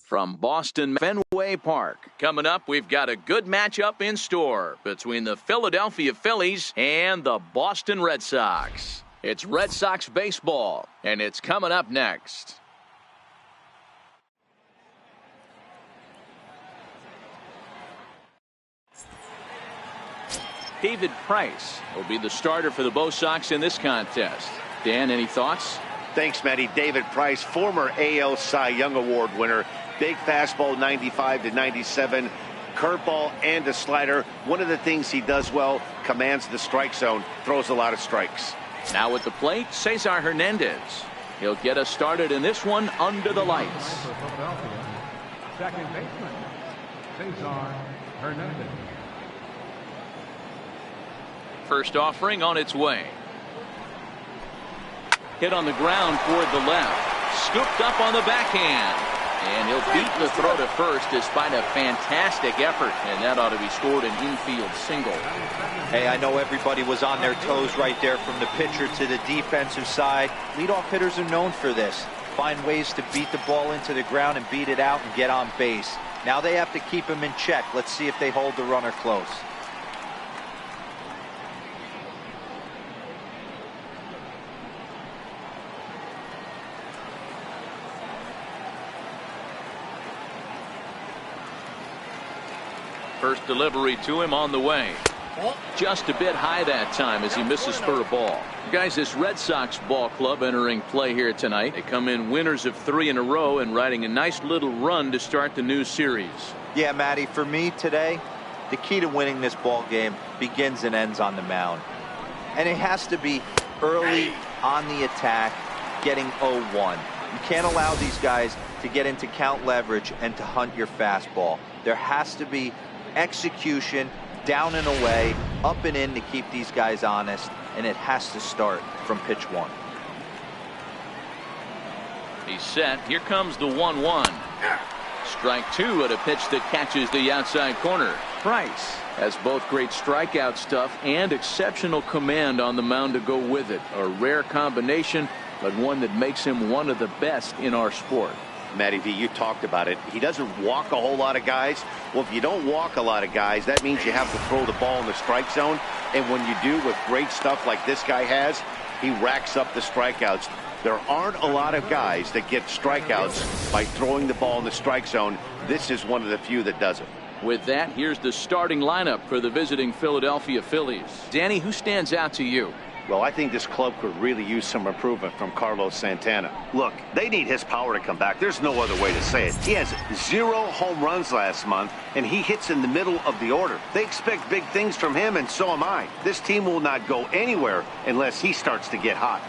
from Boston Fenway Park. Coming up, we've got a good matchup in store between the Philadelphia Phillies and the Boston Red Sox. It's Red Sox baseball, and it's coming up next. David Price will be the starter for the Bo Sox in this contest. Dan, any thoughts? Thanks, Matty. David Price, former AL Cy Young Award winner. Big fastball, 95 to 97. Curveball and a slider. One of the things he does well, commands the strike zone, throws a lot of strikes. Now at the plate, Cesar Hernandez. He'll get us started in this one under the lights. Second baseman, Cesar Hernandez. First offering on its way. Hit on the ground toward the left. Scooped up on the backhand. And he'll beat the throw to first despite a fantastic effort. And that ought to be scored an infield single. Hey, I know everybody was on their toes right there from the pitcher to the defensive side. Leadoff hitters are known for this. Find ways to beat the ball into the ground and beat it out and get on base. Now they have to keep him in check. Let's see if they hold the runner close. First delivery to him on the way. Just a bit high that time as he misses for a ball. Guys, this Red Sox ball club entering play here tonight. They come in winners of 3 in a row and riding a nice little run to start the new series. Yeah, Matty, for me today, the key to winning this ball game begins and ends on the mound. And it has to be early on the attack, getting 0-1. You can't allow these guys to get into count leverage and to hunt your fastball. There has to be execution, down and away, up and in to keep these guys honest, and it has to start from pitch 1. He's set. Here comes the 1-1. Strike 2 at a pitch that catches the outside corner. Price has both great strikeout stuff and exceptional command on the mound to go with it. A rare combination, but one that makes him one of the best in our sport. Matty V, you talked about it. He doesn't walk a whole lot of guys. Well, if you don't walk a lot of guys, that means you have to throw the ball in the strike zone. And when you do with great stuff like this guy has, he racks up the strikeouts. There aren't a lot of guys that get strikeouts by throwing the ball in the strike zone. This is one of the few that does it. With that, here's the starting lineup for the visiting Philadelphia Phillies. Danny, who stands out to you? Well, I think this club could really use some improvement from Carlos Santana. Look, they need his power to come back. There's no other way to say it. He has 0 home runs last month, and he hits in the middle of the order. They expect big things from him, and so am I. This team will not go anywhere unless he starts to get hot.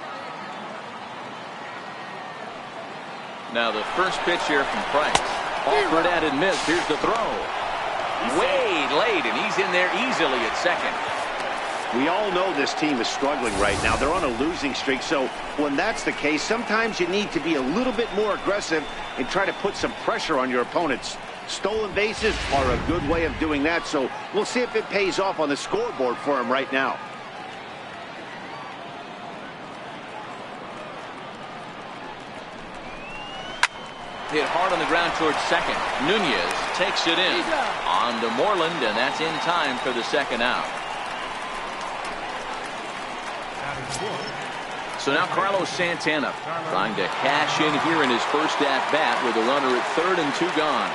Now the first pitch here from Price. Offered at and missed. Here's the throw. Way late, and he's in there easily at second. We all know this team is struggling right now. They're on a losing streak, so when that's the case, sometimes you need to be a little bit more aggressive and try to put some pressure on your opponents. Stolen bases are a good way of doing that, so we'll see if it pays off on the scoreboard for him right now. Hit hard on the ground towards second. Nunez takes it in. On to Moreland, and that's in time for the second out. So now Carlos Santana trying to cash in here in his first at-bat with a runner at third and 2 gone.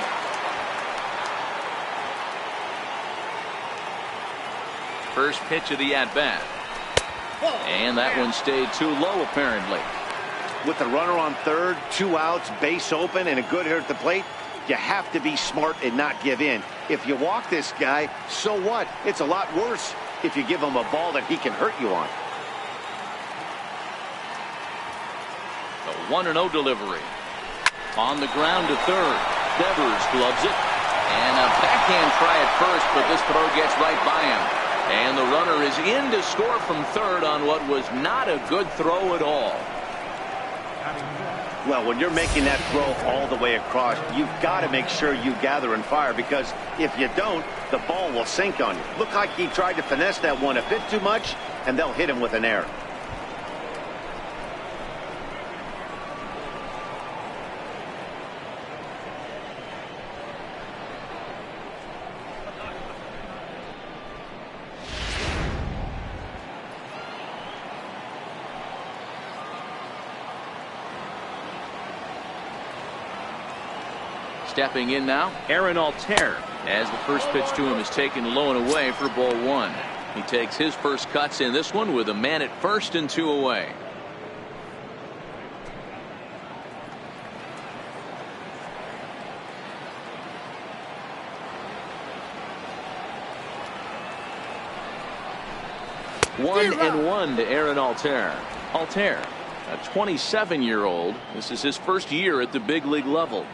First pitch of the at-bat. And that one stayed too low apparently. With the runner on third, 2 outs, base open, and a good hitter at the plate, you have to be smart and not give in. If you walk this guy, so what? It's a lot worse if you give him a ball that he can hurt you on. The 1-0 delivery. On the ground to third. Devers gloves it. And a backhand try at first, but this throw gets right by him. And the runner is in to score from third on what was not a good throw at all. Well, when you're making that throw all the way across, you've got to make sure you gather and fire, because if you don't, the ball will sink on you. Looked like he tried to finesse that one a bit too much, and they'll hit him with an error. Stepping in now, Aaron Altair, as the first pitch to him is taken low and away for ball one. He takes his first cuts in this one with a man at first and 2 away. One and one to Aaron Altair. Altair, a 27-year-old. This is his first year at the big league level.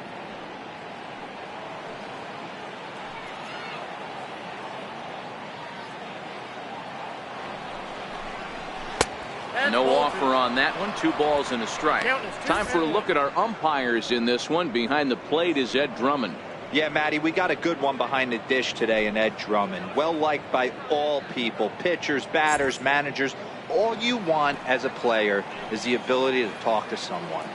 No offer on that one. 2 balls and a strike. Time for a look at our umpires in this one. Behind the plate is Ed Drummond. Yeah, Matty, we got a good one behind the dish today in Ed Drummond. Well liked by all people, pitchers, batters, managers. All you want as a player is the ability to talk to someone.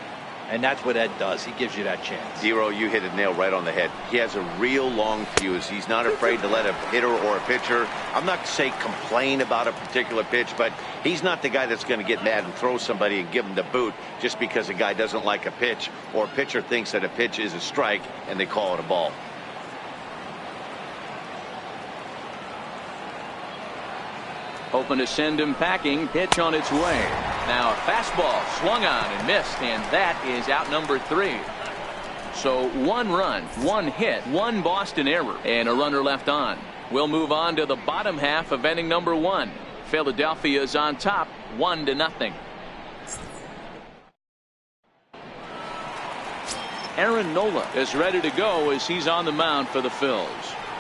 And that's what Ed does. He gives you that chance. Zero, you hit a nail right on the head. He has a real long fuse. He's not afraid to let a hitter or a pitcher, I'm not to say complain about a particular pitch, but he's not the guy that's going to get mad and throw somebody and give him the boot just because a guy doesn't like a pitch or a pitcher thinks that a pitch is a strike and they call it a ball. Hoping to send him packing. Pitch on its way. Now a fastball swung on and missed, and that is out number 3. So 1 run, 1 hit, 1 Boston error, and a runner left on. We'll move on to the bottom half of inning number 1. Philadelphia is on top, 1-0. Aaron Nola is ready to go as he's on the mound for the Phils.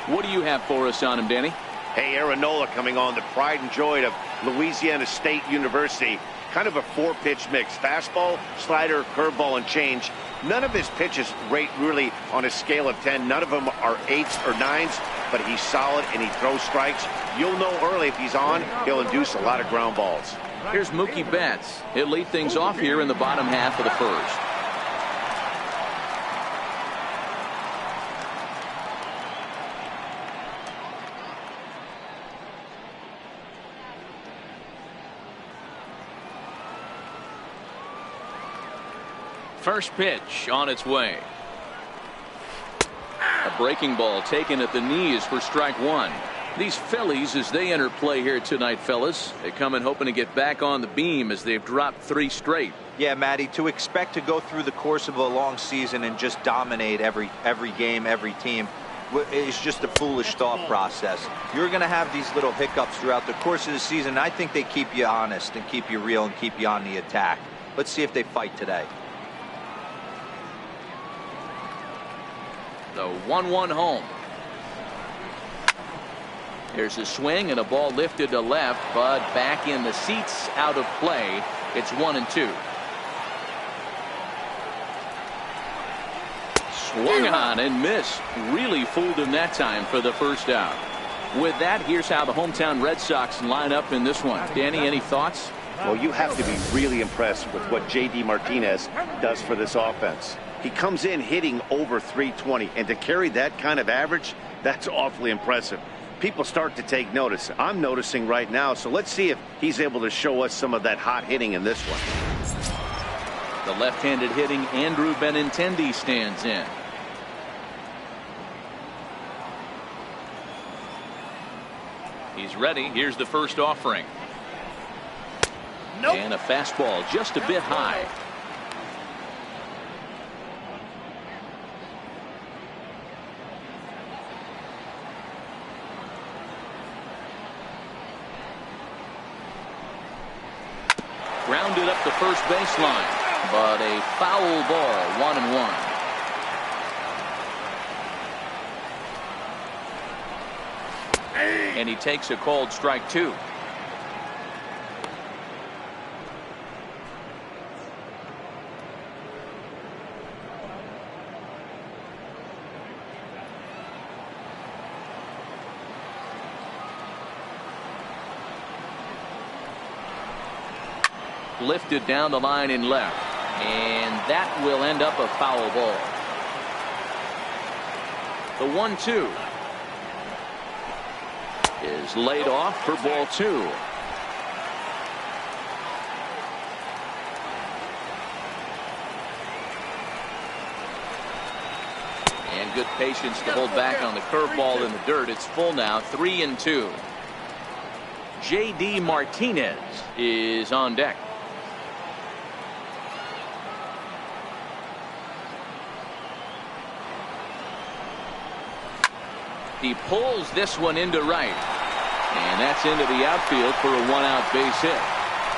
What do you have for us on him, Danny? Hey, Aaron Nola coming on, the pride and joy of Louisiana State University. Kind of a 4-pitch mix. Fastball, slider, curveball, and change. None of his pitches rate really on a scale of 10. None of them are 8s or 9s, but he's solid and he throws strikes. You'll know early if he's on, he'll induce a lot of ground balls. Here's Mookie Betts. He'll lead things off here in the bottom half of the first. First pitch on its way. A breaking ball taken at the knees for strike 1. These Phillies, as they enter play here tonight, fellas, they come in hoping to get back on the beam as they've dropped 3 straight. Yeah, Matty, to expect to go through the course of a long season and just dominate every game, every team, is just a foolish thought process. You're going to have these little hiccups throughout the course of the season. I think they keep you honest and keep you real and keep you on the attack. Let's see if they fight today. The 1-1 home. There's a swing and a ball lifted to left, but back in the seats, out of play. It's 1-2. Swung on and missed. Really fooled him that time for the first out. With that, here's how the hometown Red Sox line up in this one. Danny, any thoughts? Well, you have to be really impressed with what J.D. Martinez does for this offense. He comes in hitting over 320, and to carry that kind of average, that's awfully impressive. People start to take notice. I'm noticing right now, so let's see if he's able to show us some of that hot hitting in this one. The left-handed hitting Andrew Benintendi stands in. He's ready. Here's the first offering. Nope. And a fastball just a bit high. Grounded up the first baseline, but a foul ball, 1-1. And he takes a called strike 2. Lifted down the line in left, and that will end up a foul ball. The 1-2 is laid off for ball 2. good patience to hold back on the curveball in the dirt. It's full now, 3-2. J.D. Martinez is on deck. He pulls this one into right. And that's into the outfield for a one-out base hit.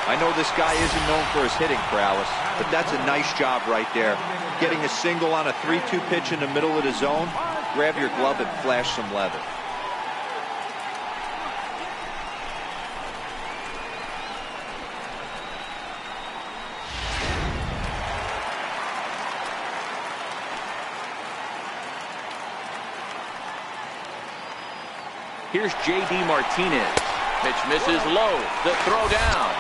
I know this guy isn't known for his hitting prowess, but that's a nice job right there. Getting a single on a 3-2 pitch in the middle of the zone. Grab your glove and flash some leather. Here's J.D. Martinez. Pitch misses low. The throw down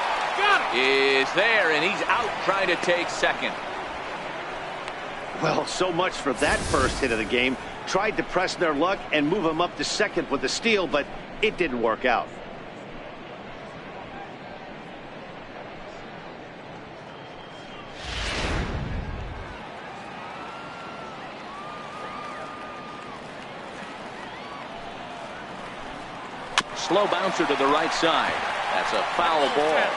is there, and he's out trying to take second. Well, so much for that first hit of the game. Tried to press their luck and move him up to second with the steal, but it didn't work out. Slow bouncer to the right side. That's a foul ball.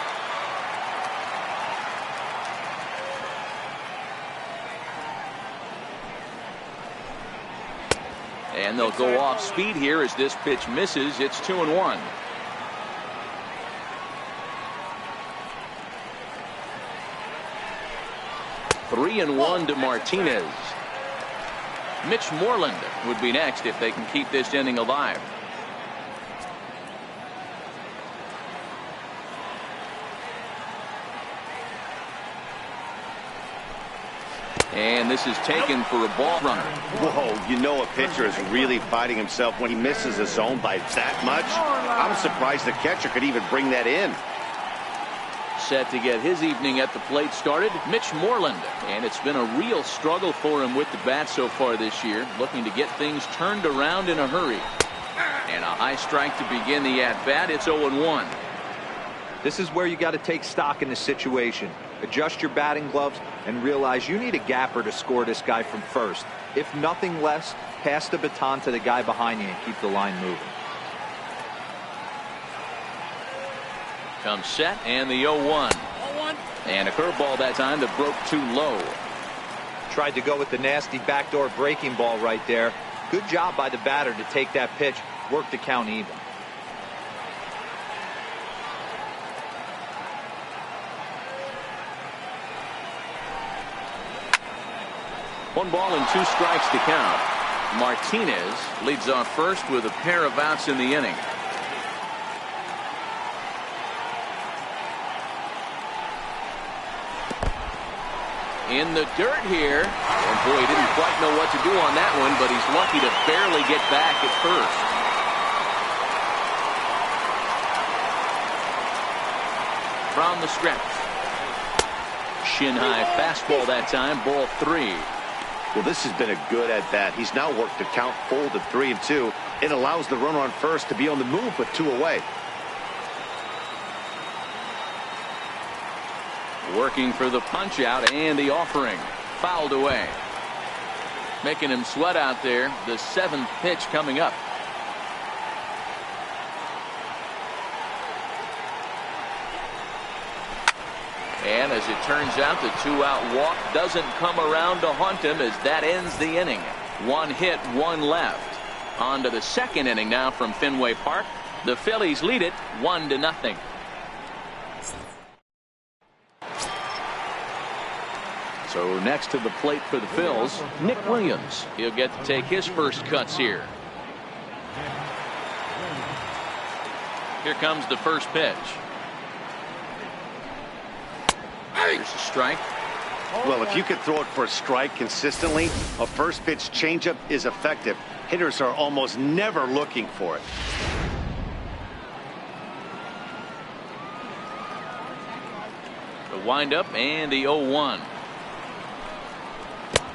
And they'll go off speed here as this pitch misses. It's 2-1. Three and one to Martinez. Mitch Moreland would be next if they can keep this inning alive. And this is taken for a ball runner. Whoa, you know a pitcher is really fighting himself when he misses a zone by that much. I'm surprised the catcher could even bring that in. Set to get his evening at the plate started, Mitch Moreland. And it's been a real struggle for him with the bat so far this year, looking to get things turned around in a hurry. And a high strike to begin the at-bat. It's 0-1. This is where you got to take stock in the situation. Adjust your batting gloves and realize you need a gapper to score this guy from first. If nothing less, pass the baton to the guy behind you and keep the line moving. Comes set and the 0-1. And a curveball that time that broke too low. Tried to go with the nasty backdoor breaking ball right there. Good job by the batter to take that pitch, work the count even. One ball and two strikes to count. Martinez leads off first with a pair of outs in the inning. In the dirt here. And boy, he didn't quite know what to do on that one, but he's lucky to barely get back at first. From the stretch. Shin high fastball that time, ball 3. Well, this has been a good at-bat. He's now worked the count full to 3-2. It allows the runner on first to be on the move with 2 away. Working for the punch out and the offering. Fouled away. Making him sweat out there. The 7th pitch coming up. And as it turns out, the 2-out walk doesn't come around to haunt him as that ends the inning. 1 hit, 1 left. On to the second inning now from Fenway Park. The Phillies lead it 1-0. So next to the plate for the Phils, Nick Williams. He'll get to take his first cuts here. Here comes the first pitch. Here's a strike. Well, if you could throw it for a strike consistently, a first pitch changeup is effective. Hitters are almost never looking for it. The windup and the 0-1.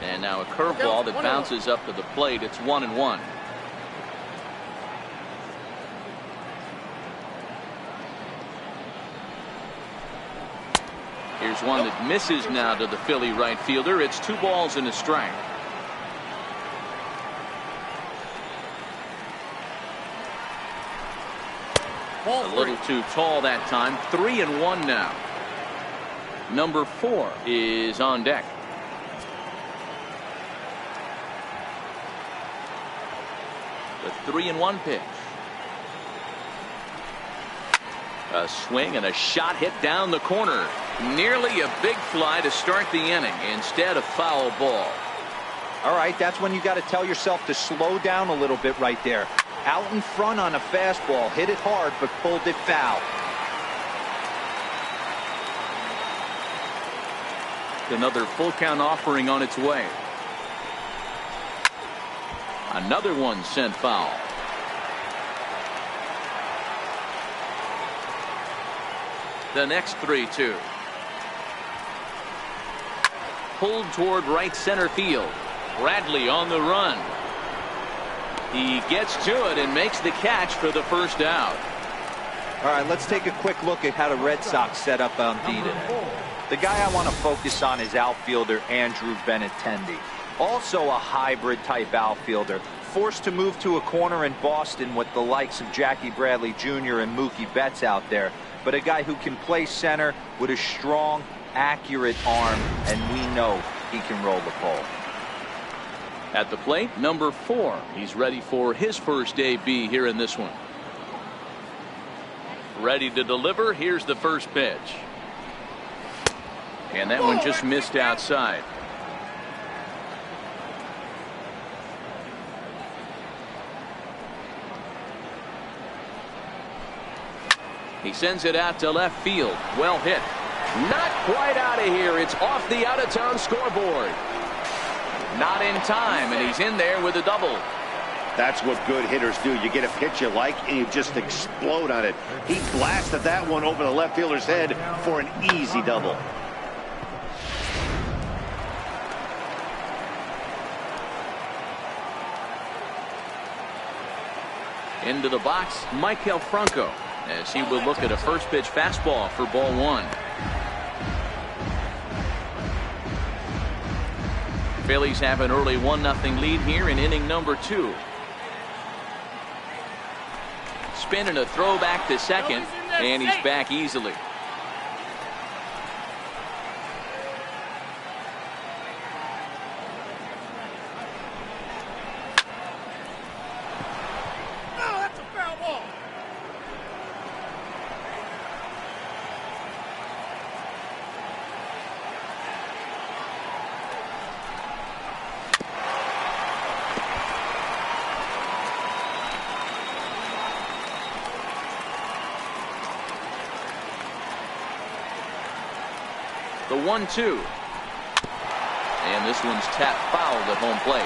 And now a curveball that bounces up to the plate. It's 1-1. Here's one that misses now to the Philly right fielder. It's 2 balls and a strike. A little too tall that time. 3-1 now. Number 4 is on deck. The 3-1 pitch. A swing and a shot hit down the corner. Nearly a big fly to start the inning. Instead, a foul ball. All right, that's when you got to tell yourself to slow down a little bit right there. Out in front on a fastball, hit it hard, but pulled it foul. Another full count offering on its way. Another one sent foul. The next 3-2. Pulled toward right center field. Bradley on the run. He gets to it and makes the catch for the first out. All right, let's take a quick look at how the Red Sox set up on D today. The guy I want to focus on is outfielder Andrew Benintendi. Also a hybrid type outfielder. Forced to move to a corner in Boston with the likes of Jackie Bradley Jr. and Mookie Betts out there. But a guy who can play center with a strong, accurate arm, and we know he can roll the pole. At the plate, number 4. He's ready for his first AB here in this one. Ready to deliver. Here's the first pitch. And that one just missed outside. He sends it out to left field. Well hit. Not quite out of here. It's off the out-of-town scoreboard. Not in time, and he's in there with a double. That's what good hitters do. You get a pitch you like, and you just explode on it. He blasted that one over the left fielder's head for an easy double. Into the box, Maikel Franco, as he will look at a first pitch fastball for ball 1. Phillies have an early 1-0 lead here in inning number 2. Spin and a throw back to second, and he's back easily. The 1-2. And this one's tapped foul at home plate.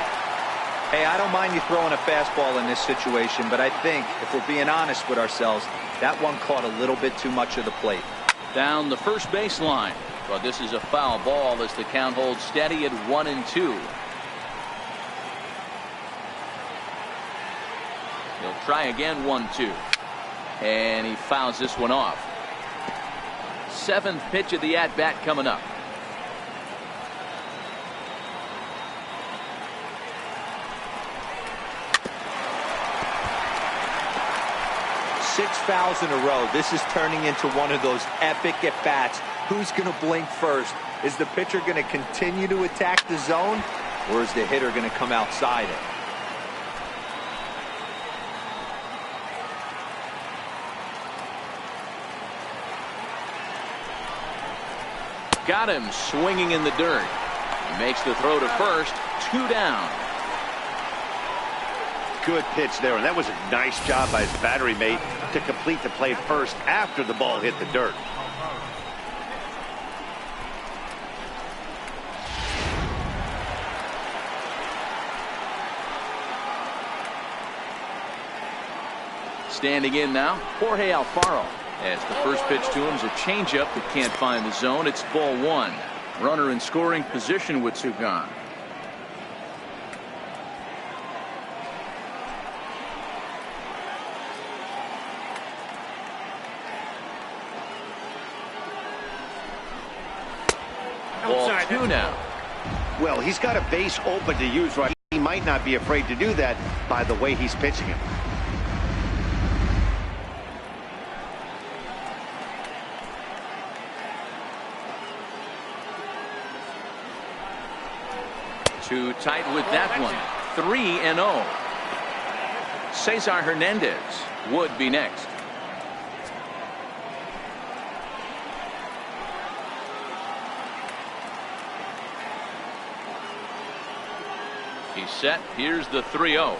Hey, I don't mind you throwing a fastball in this situation, but I think, if we're being honest with ourselves, that one caught a little bit too much of the plate. Down the first baseline. But this is a foul ball as the count holds steady at 1-2. He'll try again. 1-2. And he fouls this one off. 7th pitch of the at-bat coming up. Six fouls in a row. This is turning into one of those epic at-bats. Who's going to blink first? Is the pitcher going to continue to attack the zone, or is the hitter going to come outside it? Got him swinging in the dirt. He makes the throw to first. 2 down. Good pitch there, and that was a nice job by his battery mate to complete the play first after the ball hit the dirt. Standing in now, Jorge Alfaro. As the first pitch to him is a changeup that can't find the zone. It's ball 1. Runner in scoring position with 2 gone. Ball 2 now. Well, he's got a base open to use right. He might not be afraid to do that by the way he's pitching him. Too tight with that one. 3-0. Cesar Hernandez would be next. He's set. Here's the 3-0.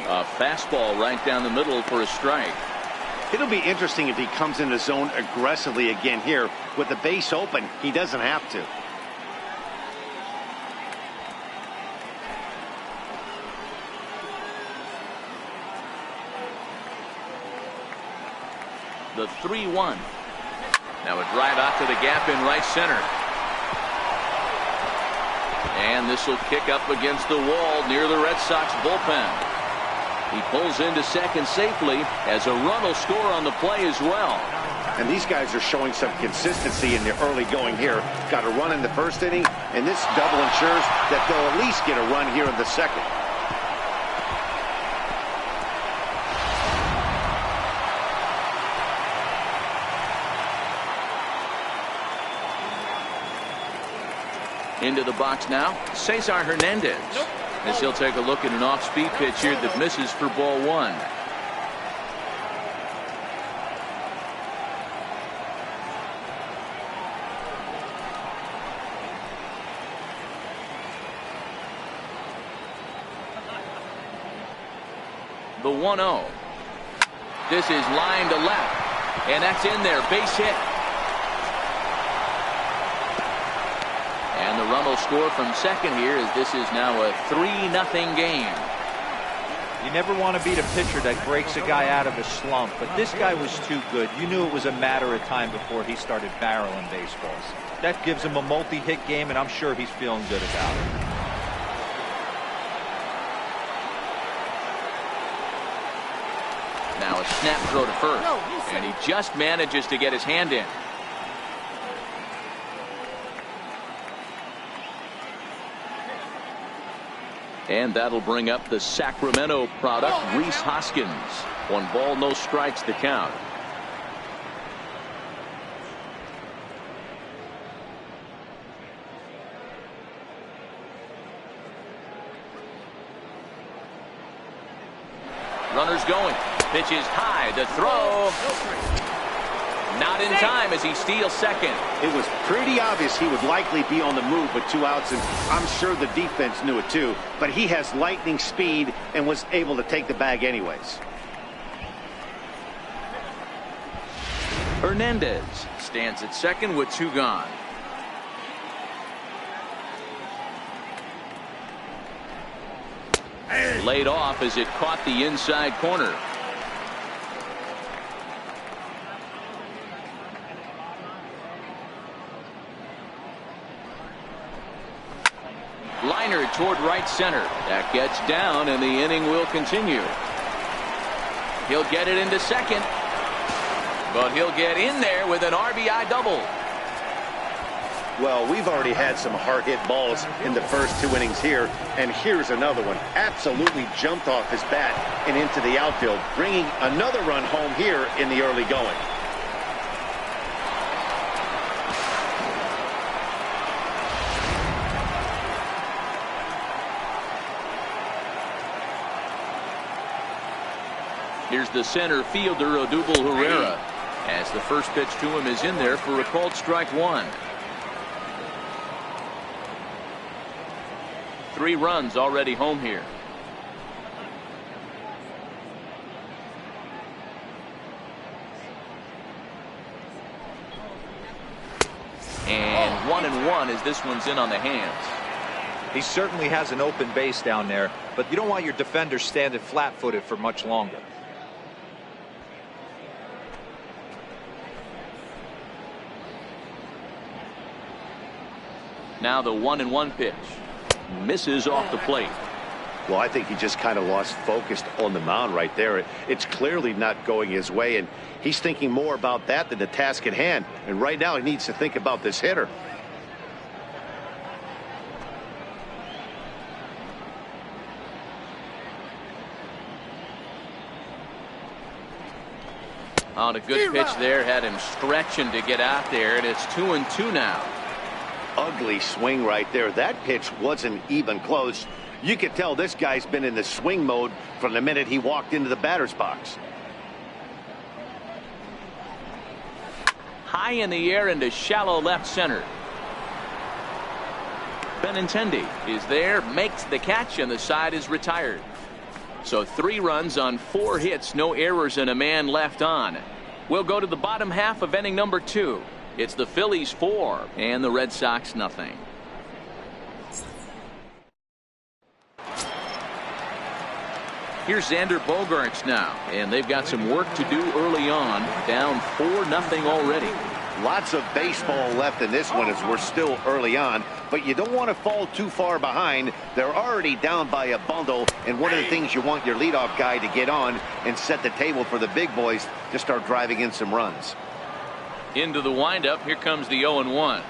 A fastball right down the middle for a strike. It'll be interesting if he comes in the zone aggressively again here. With the base open, he doesn't have to. The 3-1. Now a drive out to the gap in right center. And this will kick up against the wall near the Red Sox bullpen. He pulls into second safely as a run will score on the play as well. And these guys are showing some consistency in the early going here. Got a run in the first inning, and this double ensures that they'll at least get a run here in the second. Into the box now, Cesar Hernandez. As he'll take a look at an off-speed pitch here that misses for ball one. The 1-0. This is line to left, and that's in there, base hit. And the run will score from second here as this is now a 3-0 game. You never want to beat a pitcher that breaks a guy out of a slump, but this guy was too good. You knew it was a matter of time before he started barreling baseballs. That gives him a multi-hit game, and I'm sure he's feeling good about it. Now a snap throw to first, and he just manages to get his hand in. And that'll bring up the Sacramento product, Rhys Hoskins. 1 ball, no strikes to count. Runners going. Pitch is high. The throw. Not in time as he steals second. It was pretty obvious he would likely be on the move with 2 outs, and I'm sure the defense knew it too. But he has lightning speed and was able to take the bag anyways. Hernandez stands at second with 2 gone. Laid off as it caught the inside corner. Liner toward right center. That gets down, and the inning will continue. He'll get it into second, but he'll get in there with an RBI double. Well, we've already had some hard-hit balls in the first 2 innings here, and here's another one. Absolutely jumped off his bat and into the outfield, bringing another run home here in the early going. Here's the center fielder, Odubel Herrera, as the first pitch to him is in there for a called strike 1. 3 runs already home here. And 1-1 as this one's in on the hands. He certainly has an open base down there, but you don't want your defender standing flat-footed for much longer. Now the 1-1 pitch. Misses off the plate. Well, I think he just kind of lost focus on the mound right there. It's clearly not going his way, and he's thinking more about that than the task at hand. And right now he needs to think about this hitter. On a good pitch there, had him stretching to get out there, and it's 2-2 now. Ugly swing right there. That pitch wasn't even close. You could tell this guy's been in the swing mode from the minute he walked into the batter's box. High in the air into shallow left center. Benintendi is there, makes the catch, and the side is retired. So 3 runs on 4 hits, no errors, and a man left on. We'll go to the bottom half of inning number 2. It's the Phillies 4 and the Red Sox nothing. Here's Xander Bogaerts now, and they've got some work to do early on. Down 4-0 already. Lots of baseball left in this one as we're still early on, but you don't want to fall too far behind. They're already down by a bundle, and one of the things you want your leadoff guy to get on and set the table for the big boys to start driving in some runs. Into the windup, here comes the 0-1.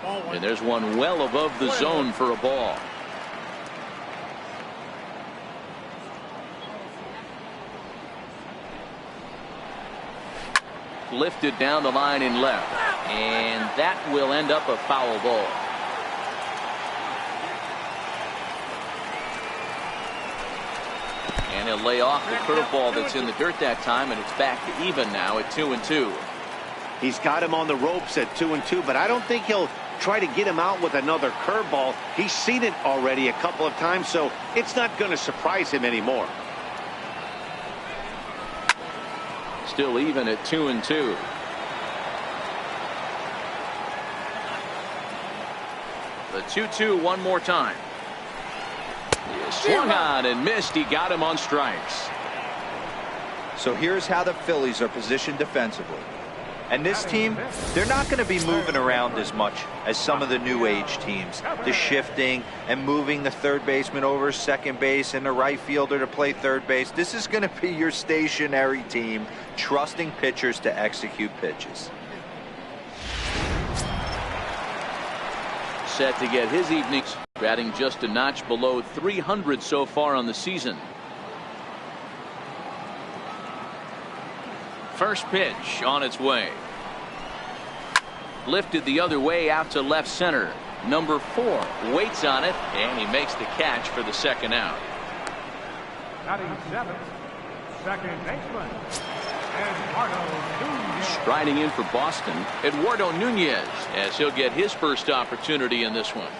And there's one well above the zone for a ball. Lifted down the line in left, and that will end up a foul ball. And he'll lay off the curveball that's in the dirt that time, and it's back to even now at 2-2. He's got him on the ropes at 2-2, but I don't think he'll try to get him out with another curveball. He's seen it already a couple of times, so it's not going to surprise him anymore. Still even at 2-2. The 2-2 one more time. He swung on and missed. He got him on strikes. So here's how the Phillies are positioned defensively. And this team, they're not going to be moving around as much as some of the new age teams. The shifting and moving the third baseman over second base and the right fielder to play third base. This is going to be your stationary team, trusting pitchers to execute pitches. Set to get his evenings, batting just a notch below 300 so far on the season. First pitch on its way. Lifted the other way out to left center. Number 4 waits on it, and he makes the catch for the second out. Batting 7th, second baseman, Eduardo Nunez. Striding in for Boston, Eduardo Nunez, as he'll get his first opportunity in this one.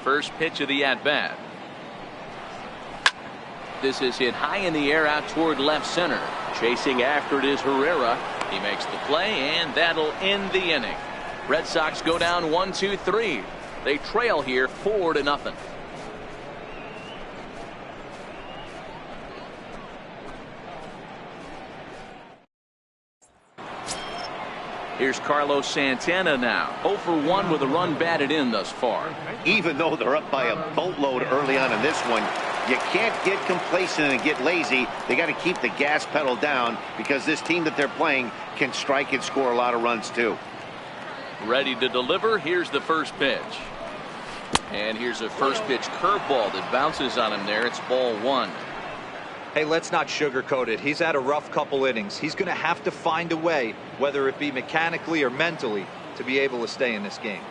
First pitch of the at-bat. This is hit high in the air out toward left center. Chasing after it is Herrera. He makes the play, and that'll end the inning. Red Sox go down 1-2-3. They trail here 4-0. Here's Carlos Santana now. 0 for 1 with a run batted in thus far. Even though they're up by a boatload early on in this one, you can't get complacent and get lazy. They got to keep the gas pedal down because this team that they're playing can strike and score a lot of runs too. Ready to deliver. Here's the first pitch. And here's a first pitch curveball that bounces on him there. It's ball 1. Hey, let's not sugarcoat it. He's had a rough couple innings. He's going to have to find a way, whether it be mechanically or mentally, to be able to stay in this game.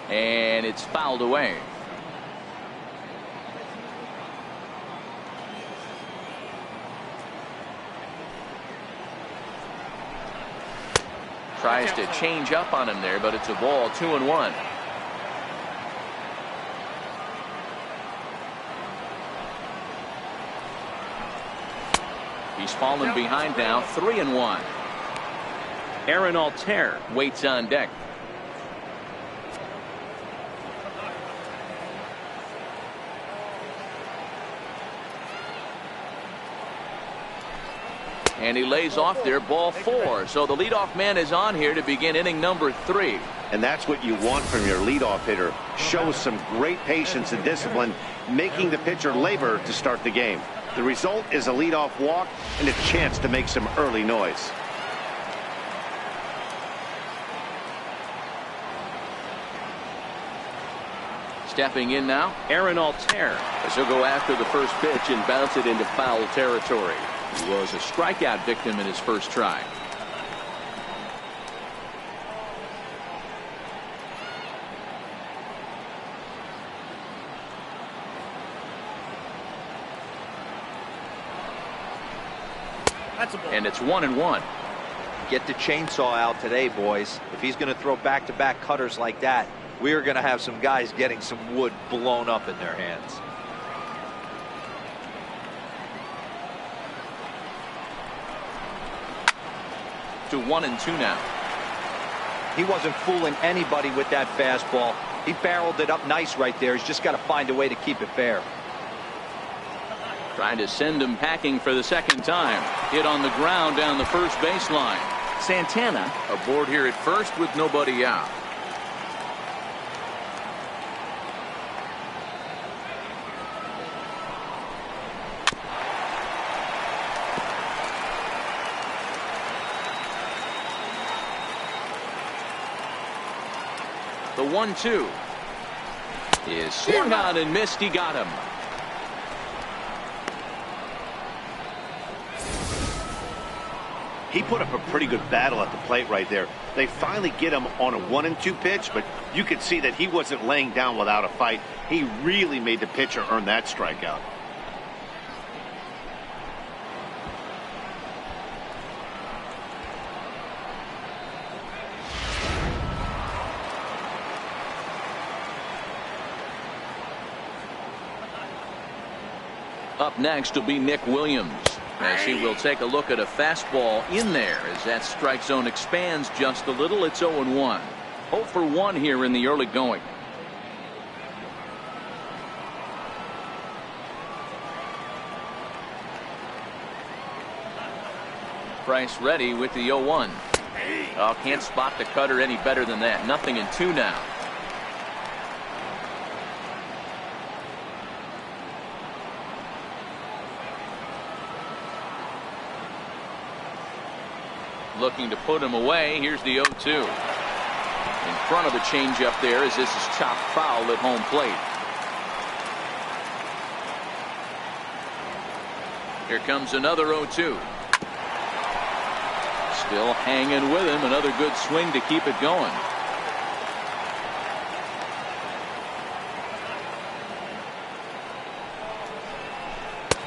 And it's fouled away. Tries to change up on him there, but it's a ball. 2-1. He's fallen behind now. 3-1. Aaron Altair waits on deck. And he lays off there, ball 4. So the leadoff man is on here to begin inning number 3. And that's what you want from your leadoff hitter. Show some great patience and discipline, making the pitcher labor to start the game. The result is a leadoff walk and a chance to make some early noise. Stepping in now, Aaron Altair, as he'll go after the first pitch and bounce it into foul territory. He was a strikeout victim in his first try. And it's 1-1. Get the chainsaw out today, boys. If he's going to throw back-to-back cutters like that, we are going to have some guys getting some wood blown up in their hands. To 1-2 now. He wasn't fooling anybody with that fastball. He barreled it up nice right there. He's just got to find a way to keep it fair. Trying to send him packing for the second time. Hit on the ground down the first baseline. Santana aboard here at first with nobody out. The 1-2 is swung on and missed. He got him. He put up a pretty good battle at the plate right there. They finally get him on a 1-2 pitch, but you could see that he wasn't laying down without a fight. He really made the pitcher earn that strikeout. Up next will be Nick Williams, as he will take a look at a fastball in there as that strike zone expands just a little. It's 0-1. 0 for 1 here in the early going. Price ready with the 0-1. Oh, can't spot the cutter any better than that. 0-2 now. Looking to put him away. Here's the 0-2. In front of the changeup there as this is chopped foul at home plate. Here comes another 0-2. Still hanging with him. Another good swing to keep it going.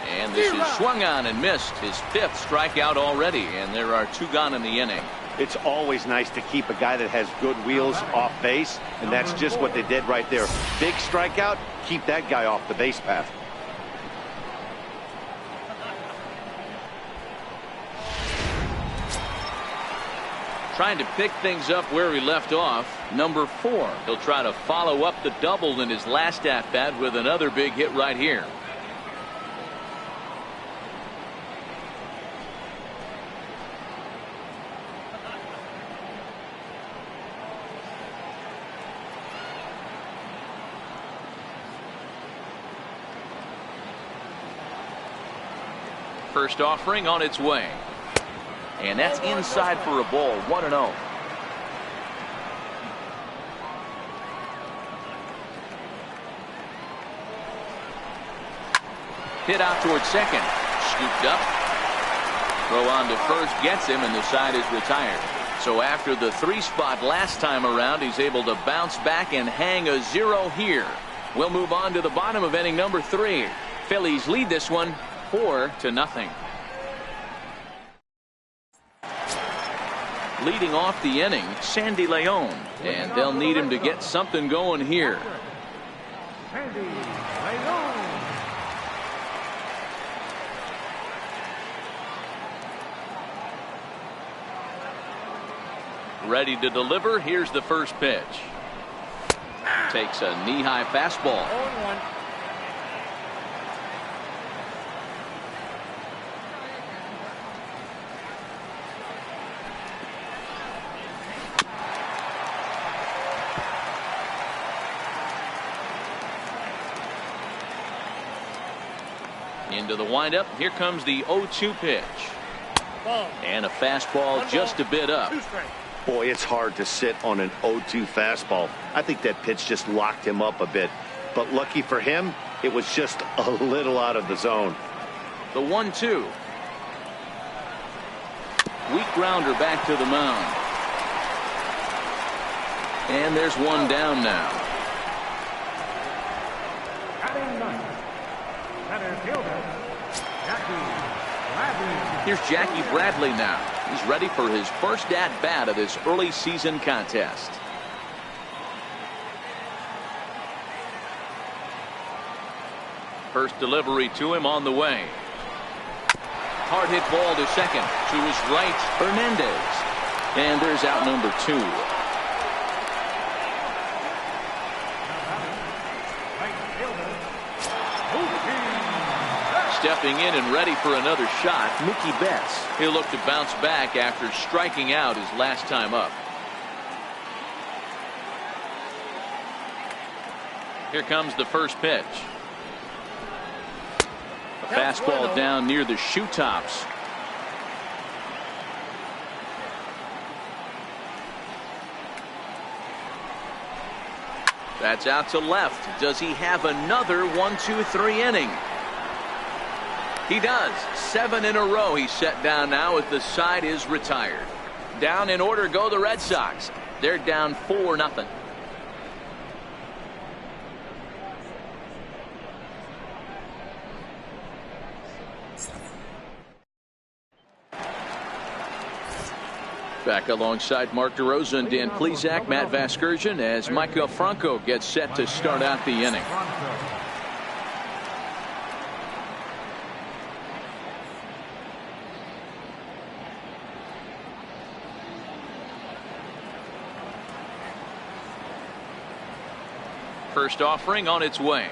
And this is swung on and missed. His 5th strikeout already, and there are 2 gone in the inning. It's always nice to keep a guy that has good wheels off base, and that's just what they did right there. Big strikeout, keep that guy off the base path. Trying to pick things up where he left off. Number 4. He'll try to follow up the double in his last at-bat with another big hit right here. First offering on its way. And that's inside for a ball. 1-0. Hit out towards second. Scooped up. Throw on to first gets him, and the side is retired. So after the 3 spot last time around, he's able to bounce back and hang a 0 here. We'll move on to the bottom of inning number 3. Phillies lead this one 4-0. Leading off the inning, Sandy Leon, and they'll need him to get something going here. Sandy Leon. Ready to deliver. Here's the first pitch. Takes a knee-high fastball. 0-1. Into the windup. Here comes the 0-2 pitch. And a fastball just a bit up. Boy, it's hard to sit on an 0-2 fastball. I think that pitch just locked him up a bit. but lucky for him, it was just a little out of the zone. The 1-2. Weak grounder back to the mound. And there's one down now. Here's Jackie Bradley now. He's ready for his first at-bat of this early season contest. First delivery to him on the way. Hard hit ball to second. To his right, Hernandez. And there's out number 2. Stepping in and ready for another shot, Mookie Betts. He'll look to bounce back after striking out his last time up. Here comes the first pitch. A fastball down near the shoe tops. That's out to left. Does he have another 1-2-3 inning? He does. 7 in a row he's set down now as the side is retired. Down in order go the Red Sox. They're down 4-0. Back alongside Mark DeRosa and Dan Plesac, Matt Vasgersian, as Michael Franco gets set to start out the inning. First offering on its way.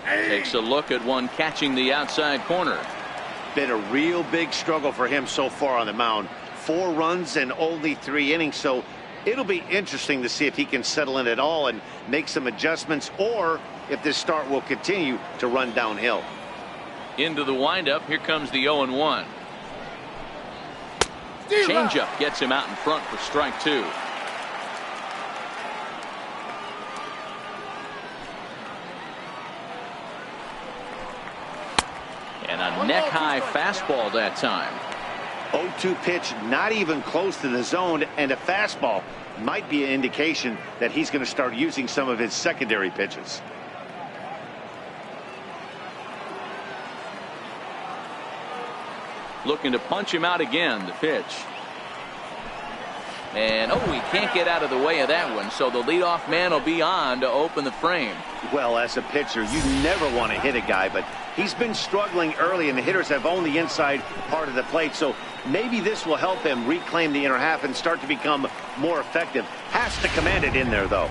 Takes a look at one catching the outside corner. Been a real big struggle for him so far on the mound. 4 runs and only 3 innings, so it'll be interesting to see if he can settle in at all and make some adjustments, or if this start will continue to run downhill. Into the windup. Here comes the 0-1. Changeup gets him out in front for strike 2. And a neck-high fastball that time. 0-2 pitch, not even close to the zone, and a fastball might be an indication that he's going to start using some of his secondary pitches. Looking to punch him out again. The pitch. And he can't get out of the way of that one, so the leadoff man will be on to open the frame. Well, as a pitcher, you never want to hit a guy, but he's been struggling early, and the hitters have owned the inside part of the plate, so maybe this will help him reclaim the inner half and start to become more effective. Has to command it in there, though.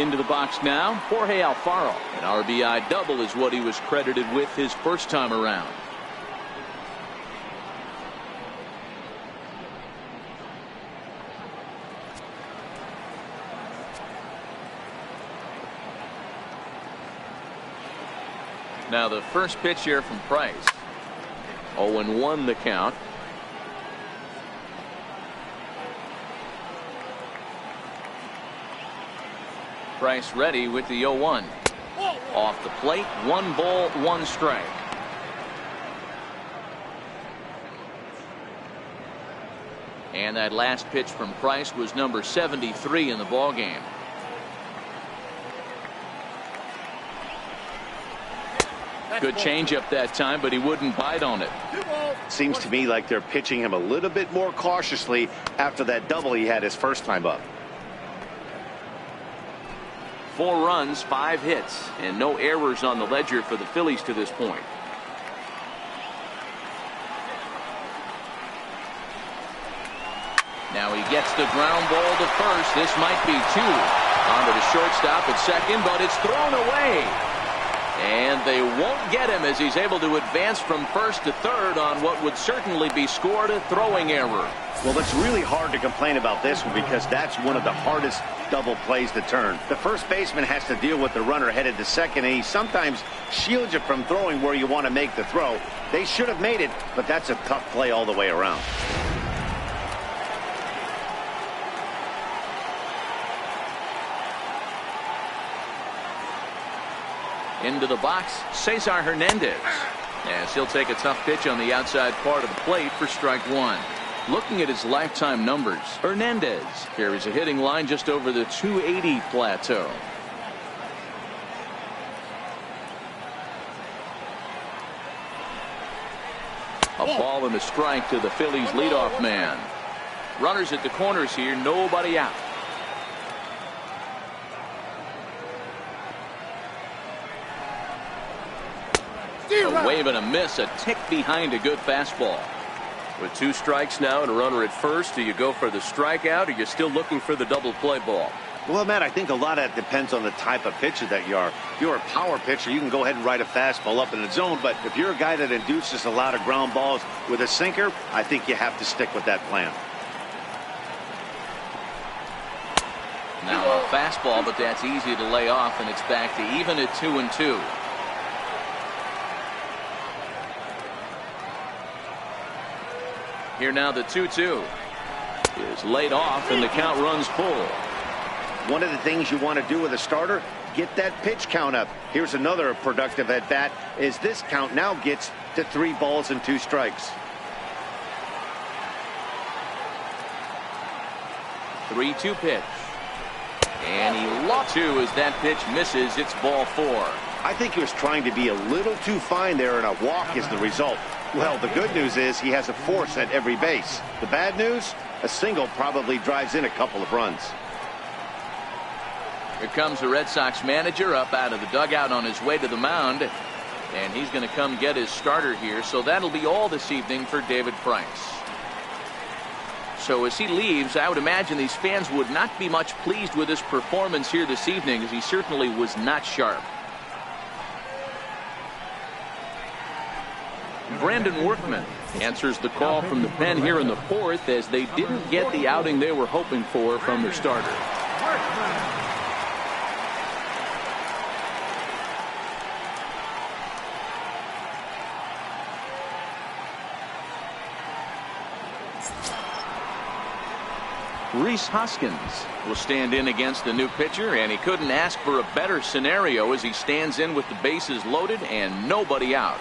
Into the box now, Jorge Alfaro. An RBI double is what he was credited with his first time around. Now the first pitch here from Price. 0-1 the count. Price ready with the 0-1. Off the plate, 1 ball, 1 strike. And that last pitch from Price was number 73 in the ball game. Good changeup that time, but he wouldn't bite on it. Seems to me like they're pitching him a little bit more cautiously after that double he had his first time up. 4 runs, 5 hits, and no errors on the ledger for the Phillies to this point. Now he gets the ground ball to first. This might be 2. Onto the shortstop at second, but it's thrown away. And they won't get him as he's able to advance from first to third on what would certainly be scored a throwing error. Well, it's really hard to complain about this one because that's one of the hardest double plays to turn. The first baseman has to deal with the runner headed to second, and he sometimes shields you from throwing where you want to make the throw. They should have made it, but that's a tough play all the way around. Into the box, Cesar Hernandez. As he'll take a tough pitch on the outside part of the plate for strike one. Looking at his lifetime numbers, Hernandez carries a hitting line just over the 280 plateau. A ball and a strike to the Phillies leadoff man. Runners at the corners here, nobody out. A wave and a miss, a tick behind a good fastball. With 2 strikes now and a runner at first, do you go for the strikeout, or you're still looking for the double play ball? Well, Matt, I think a lot of that depends on the type of pitcher that you are. If you're a power pitcher, you can go ahead and ride a fastball up in the zone. But if you're a guy that induces a lot of ground balls with a sinker, I think you have to stick with that plan. Now a fastball, but that's easy to lay off, and it's back to even at 2-2. Here now the 2-2 is laid off, and the count runs full. One of the things you want to do with a starter, get that pitch count up. Here's another productive at bat, as this count now gets to 3 balls and 2 strikes. 3-2 pitch. And he lost 2 as that pitch misses. It's ball 4. I think he was trying to be a little too fine there, and a walk is the result. Well, the good news is he has a force at every base. The bad news, a single probably drives in a couple of runs. Here comes the Red Sox manager up out of the dugout on his way to the mound. And he's going to come get his starter here. So that'll be all this evening for David Price. So as he leaves, I would imagine these fans would not be much pleased with his performance here this evening, as he certainly was not sharp. Brandon Workman answers the call from the pen here in the 4th, as they didn't get the outing they were hoping for from their starter. Rhys Hoskins will stand in against the new pitcher, and he couldn't ask for a better scenario as he stands in with the bases loaded and nobody out.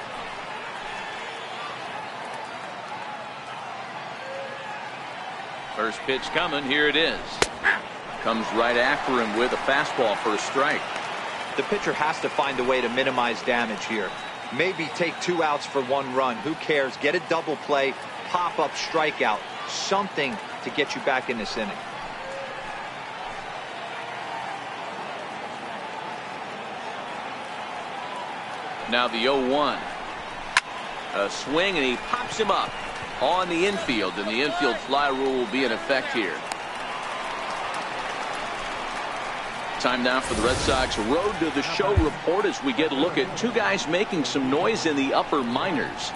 First pitch coming. Here it is. Comes right after him with a fastball for a strike. The pitcher has to find a way to minimize damage here. Maybe take 2 outs for 1 run. Who cares? Get a double play, pop up, strikeout, something to get you back in this inning. Now the 0-1. A swing, and he pops him up on the infield, and the infield fly rule will be in effect here. Time now for the Red Sox Road to the Show report, as we get a look at 2 guys making some noise in the upper minors.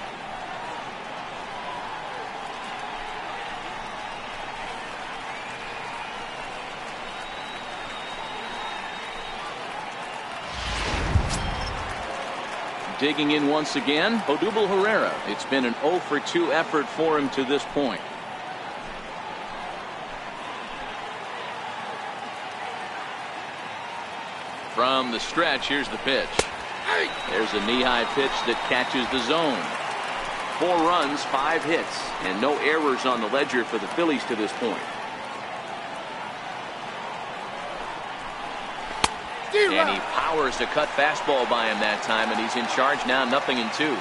Digging in once again, Odubel Herrera. It's been an 0-for-2 effort for him to this point. From the stretch, here's the pitch. There's a knee-high pitch that catches the zone. 4 runs, 5 hits, and no errors on the ledger for the Phillies to this point. And he powers the cut fastball by him that time, and he's in charge now, 0-2.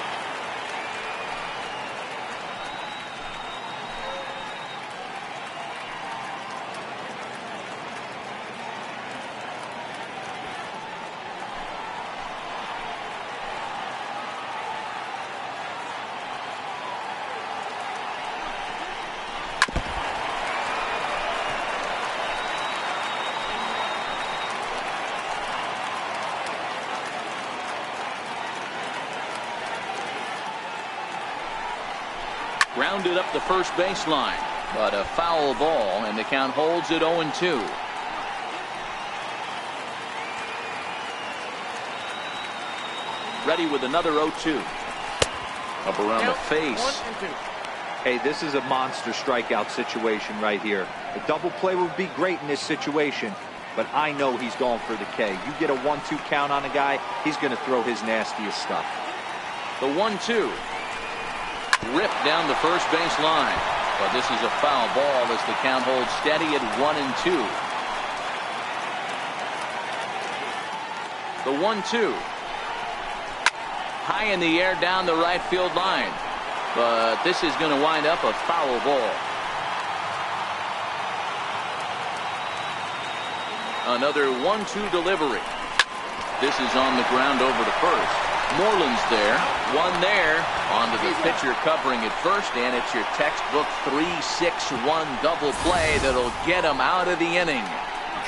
Grounded up the first baseline, but a foul ball, and the count holds at 0-2. Ready with another 0-2. Up around the face. Hey, this is a monster strikeout situation right here. A double play would be great in this situation. but I know he's going for the K. You get a 1-2 count on a guy, he's going to throw his nastiest stuff. The 1-2. Ripped down the first base line. But this is a foul ball as the count holds steady at 1-2. The 1-2. High in the air down the right field line. But this is going to wind up a foul ball. Another 1-2 delivery. This is on the ground over to first. Moreland's there. One there. Onto the pitcher covering at first, and it's your textbook 3-6-1 double play that'll get him out of the inning.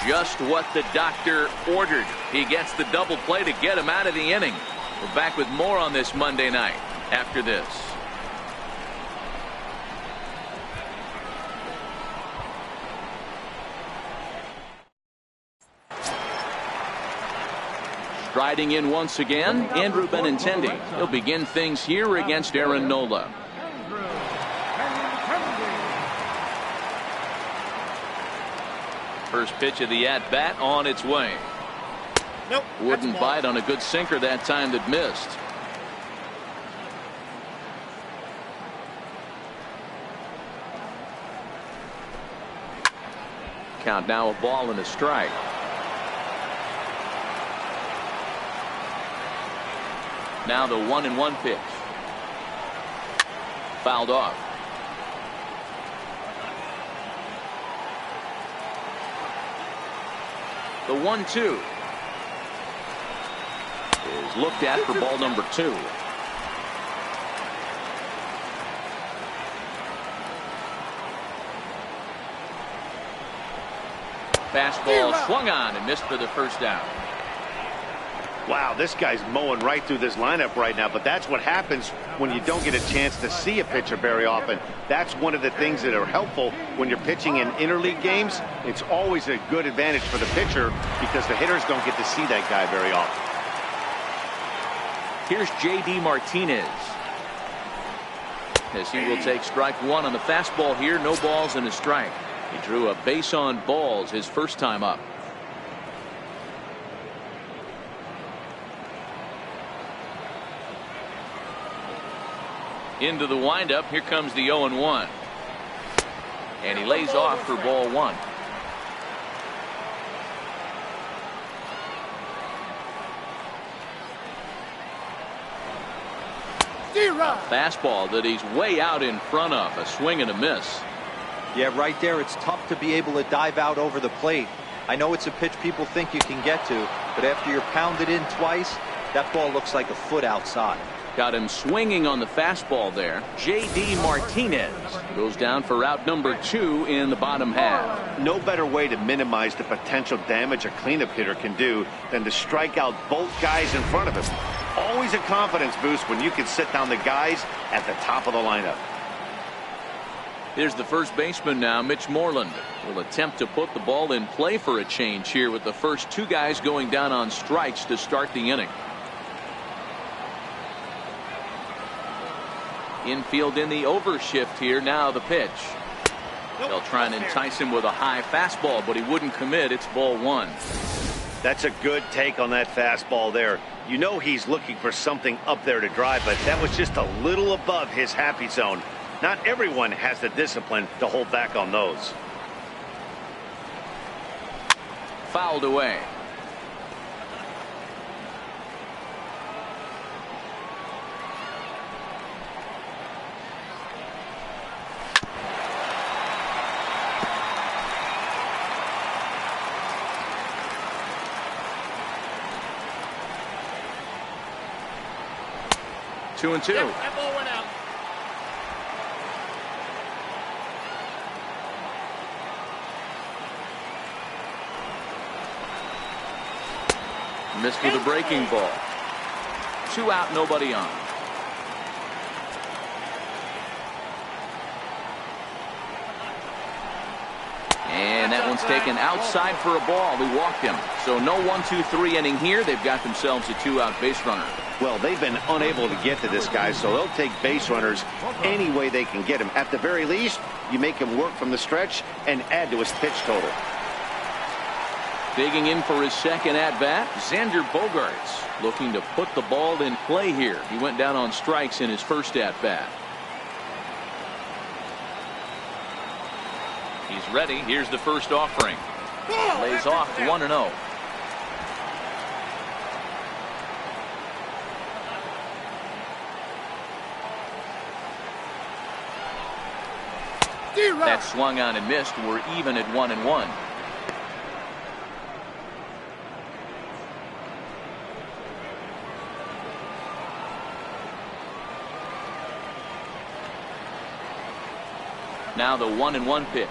Just what the doctor ordered. He gets the double play to get him out of the inning. We're back with more on this Monday night after this. Striding in once again, Andrew Benintendi. He'll begin things here against Aaron Nola. First pitch of the at-bat on its way. Nope. Wouldn't bite on a good sinker that time that missed. Count now, a ball and a strike. Now the 1-1 pitch. Fouled off. The 1-2 is looked at for ball number 2. Fastball swung on and missed for the first down. Wow, this guy's mowing right through this lineup right now, but that's what happens when you don't get a chance to see a pitcher very often. That's one of the things that are helpful when you're pitching in interleague games. It's always a good advantage for the pitcher because the hitters don't get to see that guy very often. Here's J.D. Martinez as he will take strike one on the fastball here. No balls and a strike. He drew a base on balls his first time up. Into the windup. Here comes the 0-1. And he lays off for ball 1. Fastball that he's way out in front of. A swing and a miss. Yeah, right there, it's tough to be able to dive out over the plate. I know it's a pitch people think you can get to, but after you're pounded in twice, that ball looks like a foot outside. Got him swinging on the fastball there. J.D. Martinez goes down for route number 2 in the bottom half. No better way to minimize the potential damage a cleanup hitter can do than to strike out both guys in front of him. Always a confidence boost when you can sit down the guys at the top of the lineup. Here's the first baseman now, Mitch Moreland. Will attempt to put the ball in play for a change here with the first 2 guys going down on strikes to start the inning. Infield in the overshift here. Now the pitch. They'll try and entice him with a high fastball, but he wouldn't commit. It's ball 1. That's a good take on that fastball there. You know he's looking for something up there to drive, but that was just a little above his happy zone. Not everyone has the discipline to hold back on those. Fouled away. Two and two. Yep, that ball went out. Missed with a breaking ball. 2 out, nobody on. And that one's taken outside for a ball. He walked him. So no 1-2-3 inning here. They've got themselves a 2-out base runner. Well, they've been unable to get to this guy, so they'll take base runners any way they can get him. At the very least, you make him work from the stretch and add to his pitch total. Digging in for his second at-bat, Xander Bogaerts, looking to put the ball in play here. He went down on strikes in his first at-bat. He's ready. Here's the first offering. Lays off 1-0. That swung on and missed. We're even at 1-1. Now the 1-1 pitch.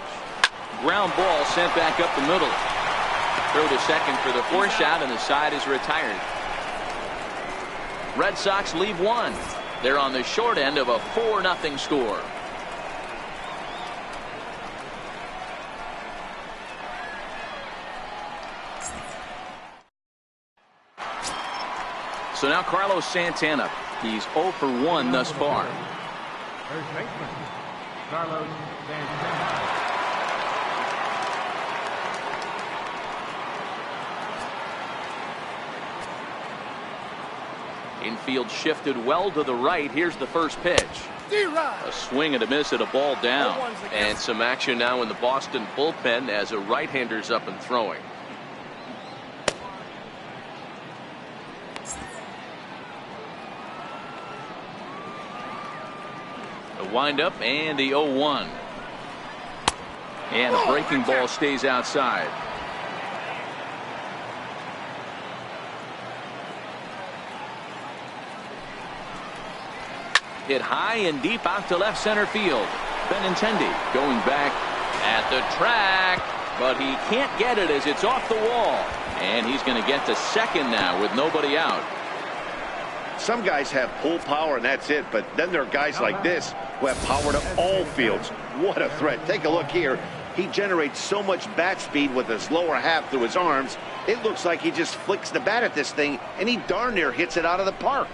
Ground ball sent back up the middle. Throw to second for the force out, and the side is retired. Red Sox leave one. They're on the short end of a 4-0 score. So now Carlos Santana. He's 0 for 1 thus far. First baseman, Carlos Santana. Infield shifted well to the right. Here's the first pitch. A swing and a miss at a ball down. And some action now in the Boston bullpen as a right-hander's up and throwing. The windup and the 0-1. And a breaking ball stays outside. Hit high and deep out to left center field. Benintendi going back at the track, but he can't get it as it's off the wall. And he's going to get to second now with nobody out. Some guys have pull power and that's it, but then there are guys like this who have power to all fields. What a threat. Take a look here. He generates so much bat speed with his lower half through his arms. It looks like he just flicks the bat at this thing, and he darn near hits it out of the park.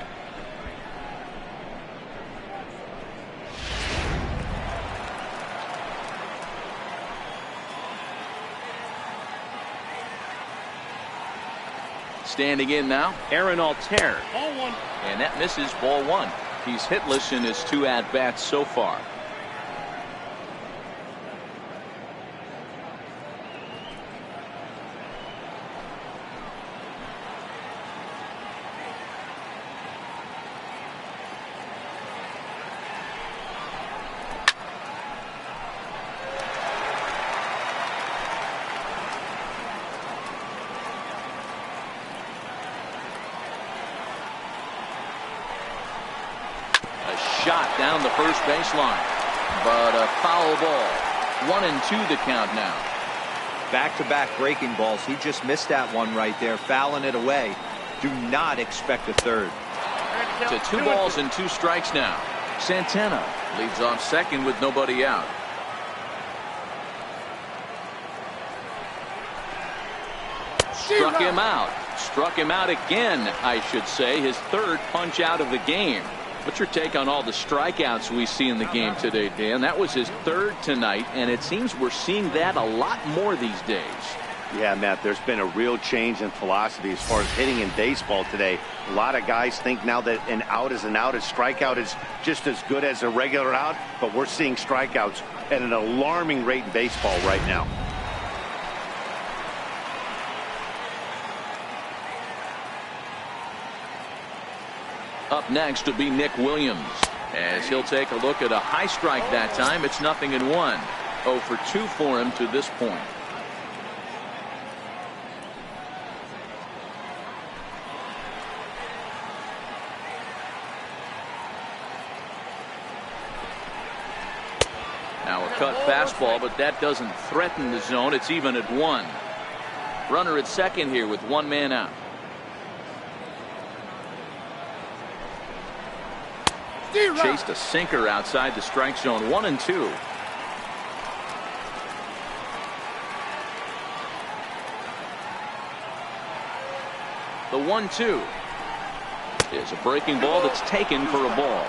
Standing in now, Aaron Altair. Ball one. And that misses, ball one. He's hitless in his 2 at-bats so far. Shot down the first baseline, but a foul ball. 1-2 the count now. Back-to-back breaking balls. He just missed that one right there, fouling it away. Do not expect a third. To 2 balls and 2 strikes now. Santana leads off second with nobody out. Struck him out. Struck him out again, I should say. His 3rd punch out of the game. What's your take on all the strikeouts we see in the game today, Dan? That was his 3rd tonight, and it seems we're seeing that a lot more these days. Yeah, Matt, there's been a real change in philosophy as far as hitting in baseball today. A lot of guys think now that an out is an out, a strikeout is just as good as a regular out, but we're seeing strikeouts at an alarming rate in baseball right now. Up next will be Nick Williams, as he'll take a look at a high strike that time. It's 0-1. 0 for 2 for him to this point. Now a cut fastball, but that doesn't threaten the zone. It's even at 1. Runner at second here with 1 man out. Chased a sinker outside the strike zone. 1-2. The 1-2 is a breaking ball that's taken for a ball.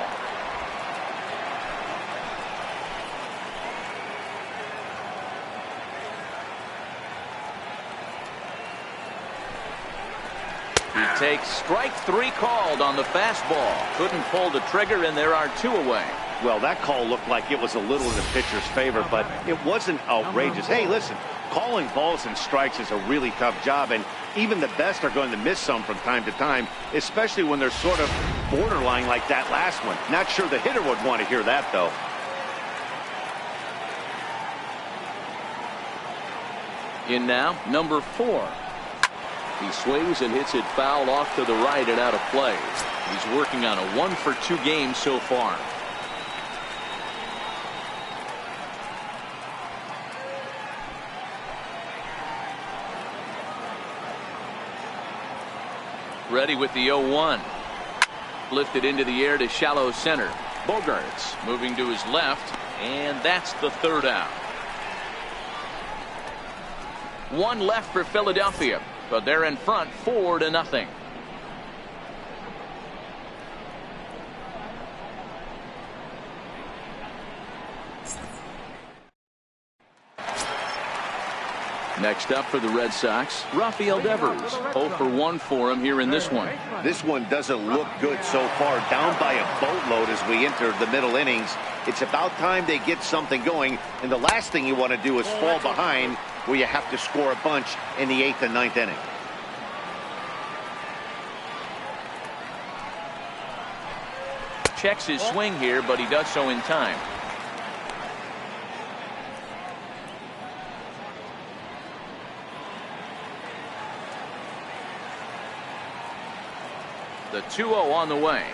Takes strike 3 called on the fastball. Couldn't pull the trigger, and there are 2 away. Well, that call looked like it was a little in the pitcher's favor, but it wasn't outrageous. Hey, listen, calling balls and strikes is a really tough job, and even the best are going to miss some from time to time, especially when they're sort of borderline like that last one. Not sure the hitter would want to hear that, though. In now, number 4. He swings and hits it foul off to the right and out of play. He's working on a 1-for-2 game so far. Ready with the 0-1. Lifted into the air to shallow center. Bogarts moving to his left, and that's the 3rd out. 1 left for Philadelphia, but they're in front 4-0. Next up for the Red Sox, Rafael Devers. 0-for-1 for him here in this one. This one doesn't look good so far. Down by a boatload as we enter the middle innings. It's about time they get something going, and the last thing you want to do is fall behind where you have to score a bunch in the 8th and 9th inning. Checks his swing here, but he does so in time. The 2-0 on the way.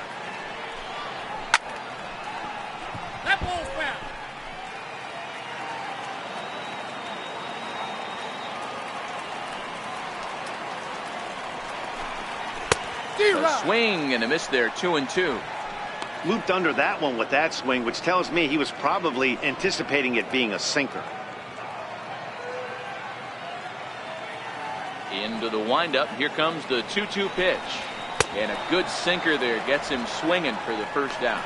That ball's foul. A swing and a miss there, 2-2. Looped under that one with that swing, which tells me he was probably anticipating it being a sinker. Into the windup. Here comes the 2-2 pitch. And a good sinker there gets him swinging for the first out.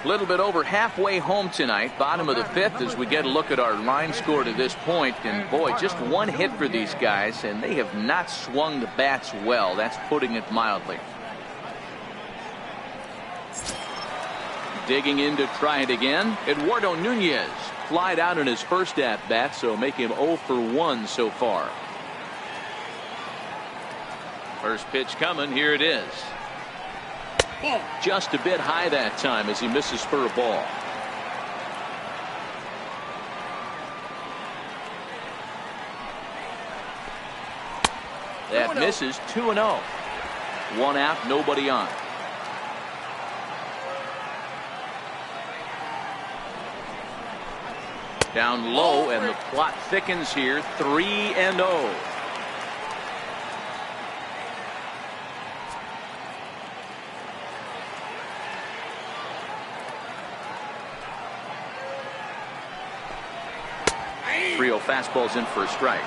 A little bit over halfway home tonight, bottom of the 5th, as we get a look at our line score to this point. And boy, just 1 hit for these guys, and they have not swung the bats well. That's putting it mildly. Digging in to try it again, Eduardo Nunez flied out in his first at bat, so make him 0-for-1 so far. First pitch coming. Here it is. Just a bit high that time as he misses for a ball. That misses. 2-0. 1 out, nobody on. Down low, and the plot thickens here. 3-0. Trio fastballs in for a strike.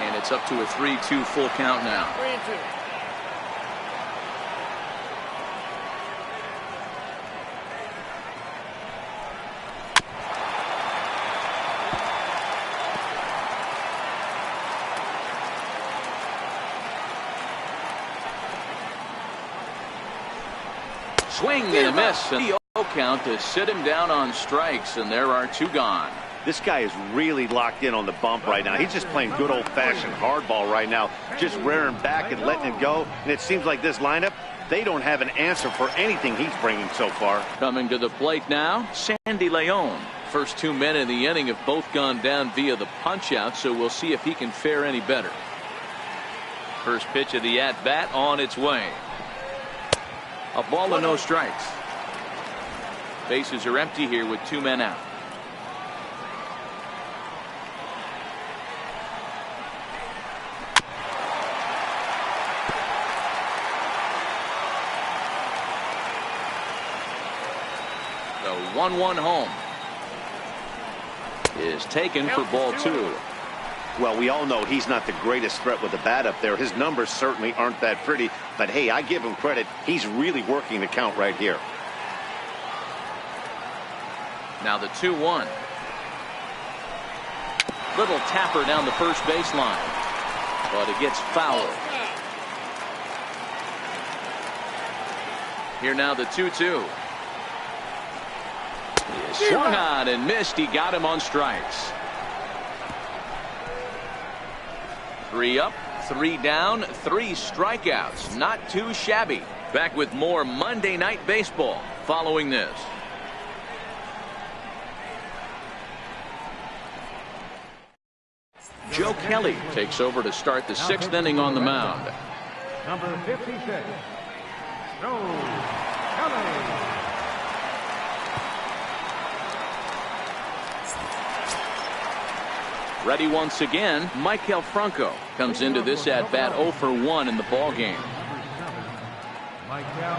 And it's up to a 3-2 full count now. 3-2. Swing and a miss, and the 0 count to sit him down on strikes, and there are 2 gone. This guy is really locked in on the bump right now. He's just playing good old-fashioned hardball right now, just rearing back and letting it go. And it seems like this lineup, they don't have an answer for anything he's bringing so far. Coming to the plate now, Sandy Leon. First 2 men in the inning have both gone down via the punch-out, so we'll see if he can fare any better. First pitch of the at-bat on its way. A ball and no strikes. Bases are empty here with 2 men out. The 1-1 home is taken for ball 2. Well, we all know he's not the greatest threat with the bat up there. His numbers certainly aren't that pretty. But, hey, I give him credit. He's really working the count right here. Now the 2-1. Little tapper down the first baseline. But it gets fouled. Here now the 2-2. He swung on and missed. He got him on strikes. 3 up, 3 down, 3 strikeouts. Not too shabby. Back with more Monday Night Baseball following this. Joe Kelly takes over to start the 6th inning on the mound. Number 56, Joe Kelly. Ready once again, Michael Franco comes into this at-bat 0 for 1 in the ball game. Michael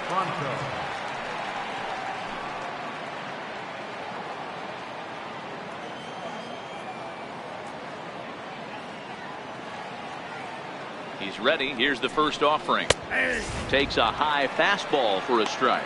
Franco. He's ready. Here's the first offering. Takes a high fastball for a strike.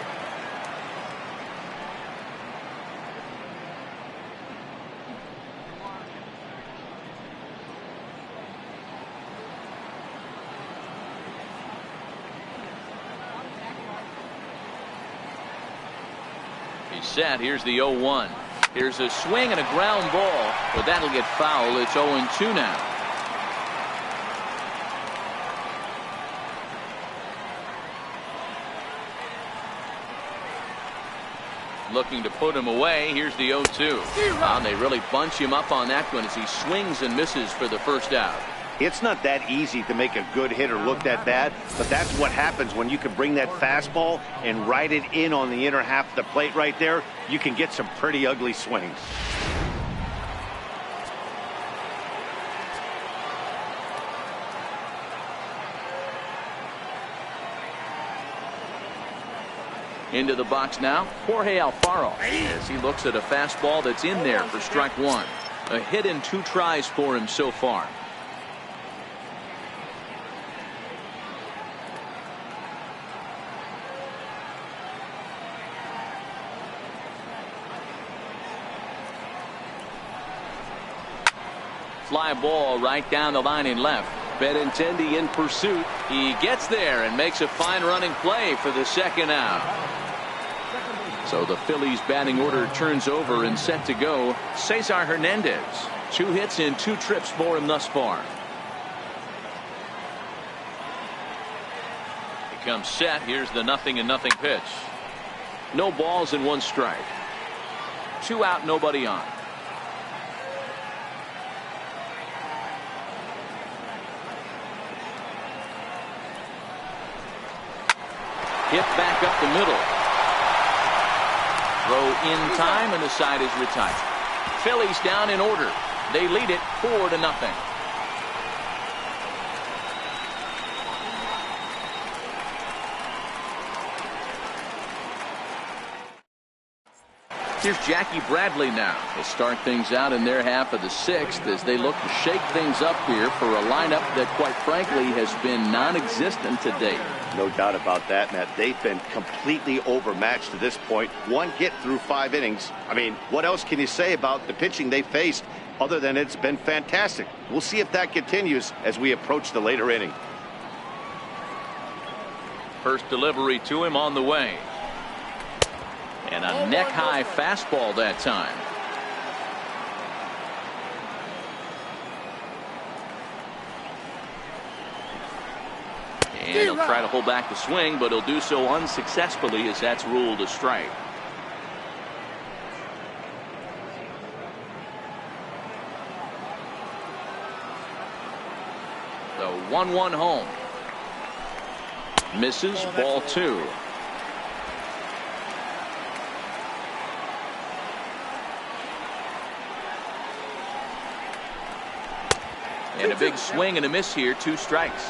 He's set. Here's the 0-1. Here's a swing and a ground ball, but that'll get foul. It's 0-2 now. Looking to put him away. Here's the 0-2. And they really bunch him up on that one as he swings and misses for the first out. It's not that easy to make a good hitter look that bad, but that's what happens when you can bring that fastball and ride it in on the inner half of the plate right there. You can get some pretty ugly swings. Into the box now, Jorge Alfaro, as he looks at a fastball that's in there for strike 1. A hit in 2 tries for him so far. Fly ball right down the line in left. Benintendi in pursuit. He gets there and makes a fine running play for the 2nd out. So the Phillies batting order turns over and set to go. Cesar Hernandez. 2 hits in 2 trips for him thus far. He comes set. Here's the 0-0 pitch. No balls and 1 strike. 2 out, nobody on. Hit back up the middle. Throw in time and the side is retired. Phillies down in order. They lead it 4-0. Here's Jackie Bradley now to start things out in their half of the 6th as they look to shake things up here for a lineup that quite frankly has been non-existent to date. No doubt about that, Matt. They've been completely overmatched to this point. 1 hit through 5 innings. I mean, what else can you say about the pitching they faced other than it's been fantastic? We'll see if that continues as we approach the later inning. First delivery to him on the way. And a neck-high fastball that time. And he'll try to hold back the swing, but he'll do so unsuccessfully as that's ruled a strike. The 1-1 home. Misses, ball 2. And a big swing and a miss here, 2 strikes.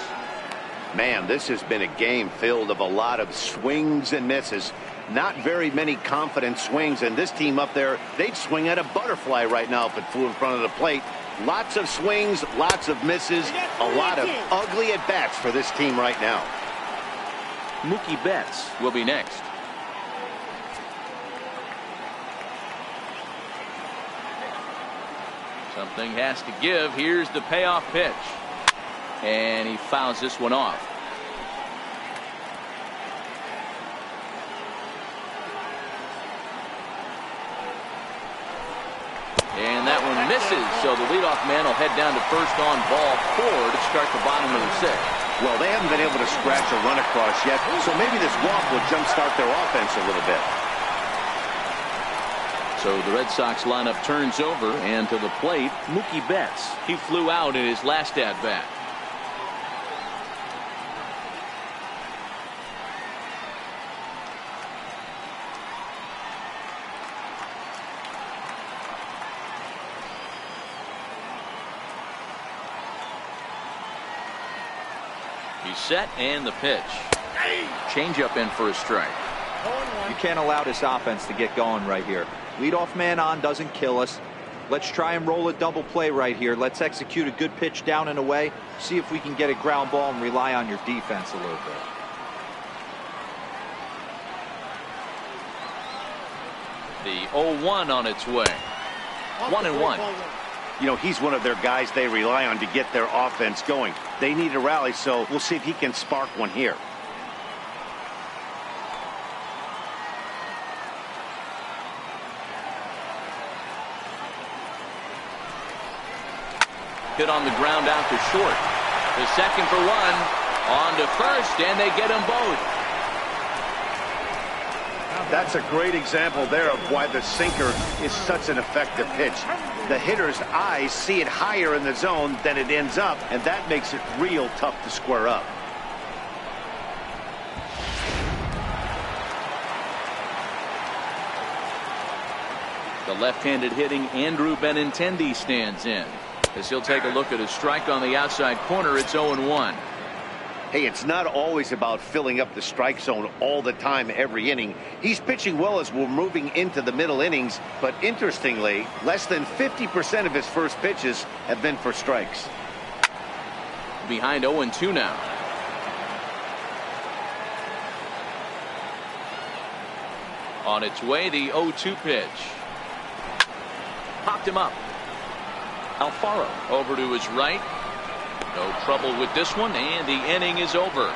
Man, this has been a game filled of a lot of swings and misses. Not very many confident swings, and this team up there, they'd swing at a butterfly right now if it flew in front of the plate. Lots of swings, lots of misses, a lot of ugly at-bats for this team right now. Mookie Betts will be next. Something has to give. Here's the payoff pitch. And he fouls this one off. And that one misses, so the leadoff man will head down to first on ball 4 to start the bottom of the 6th. Well, they haven't been able to scratch a run across yet, so maybe this walk will jumpstart their offense a little bit. So the Red Sox lineup turns over, and to the plate, Mookie Betts. He flew out in his last at-bat. He's set, and the pitch. Changeup in for a strike. You can't allow this offense to get going right here. Leadoff man on doesn't kill us. Let's try and roll a double play right here. Let's execute a good pitch down and away. See if we can get a ground ball and rely on your defense a little bit. The 0-1 on its way. 1-1. You know, he's one of their guys they rely on to get their offense going. They need a rally, so we'll see if he can spark one here. Hit on the ground out to short. The second for one. On to first, and they get them both. That's a great example there of why the sinker is such an effective pitch. The hitter's eyes see it higher in the zone than it ends up, and that makes it real tough to square up. The left-handed hitting Andrew Benintendi stands in. As he'll take a look at a strike on the outside corner, it's 0-1. Hey, it's not always about filling up the strike zone all the time every inning. He's pitching well as we're moving into the middle innings, but interestingly, less than 50% of his first pitches have been for strikes. Behind 0-2 now. On its way, the 0-2 pitch. Popped him up. Alfaro over to his right. No trouble with this one, and the inning is over.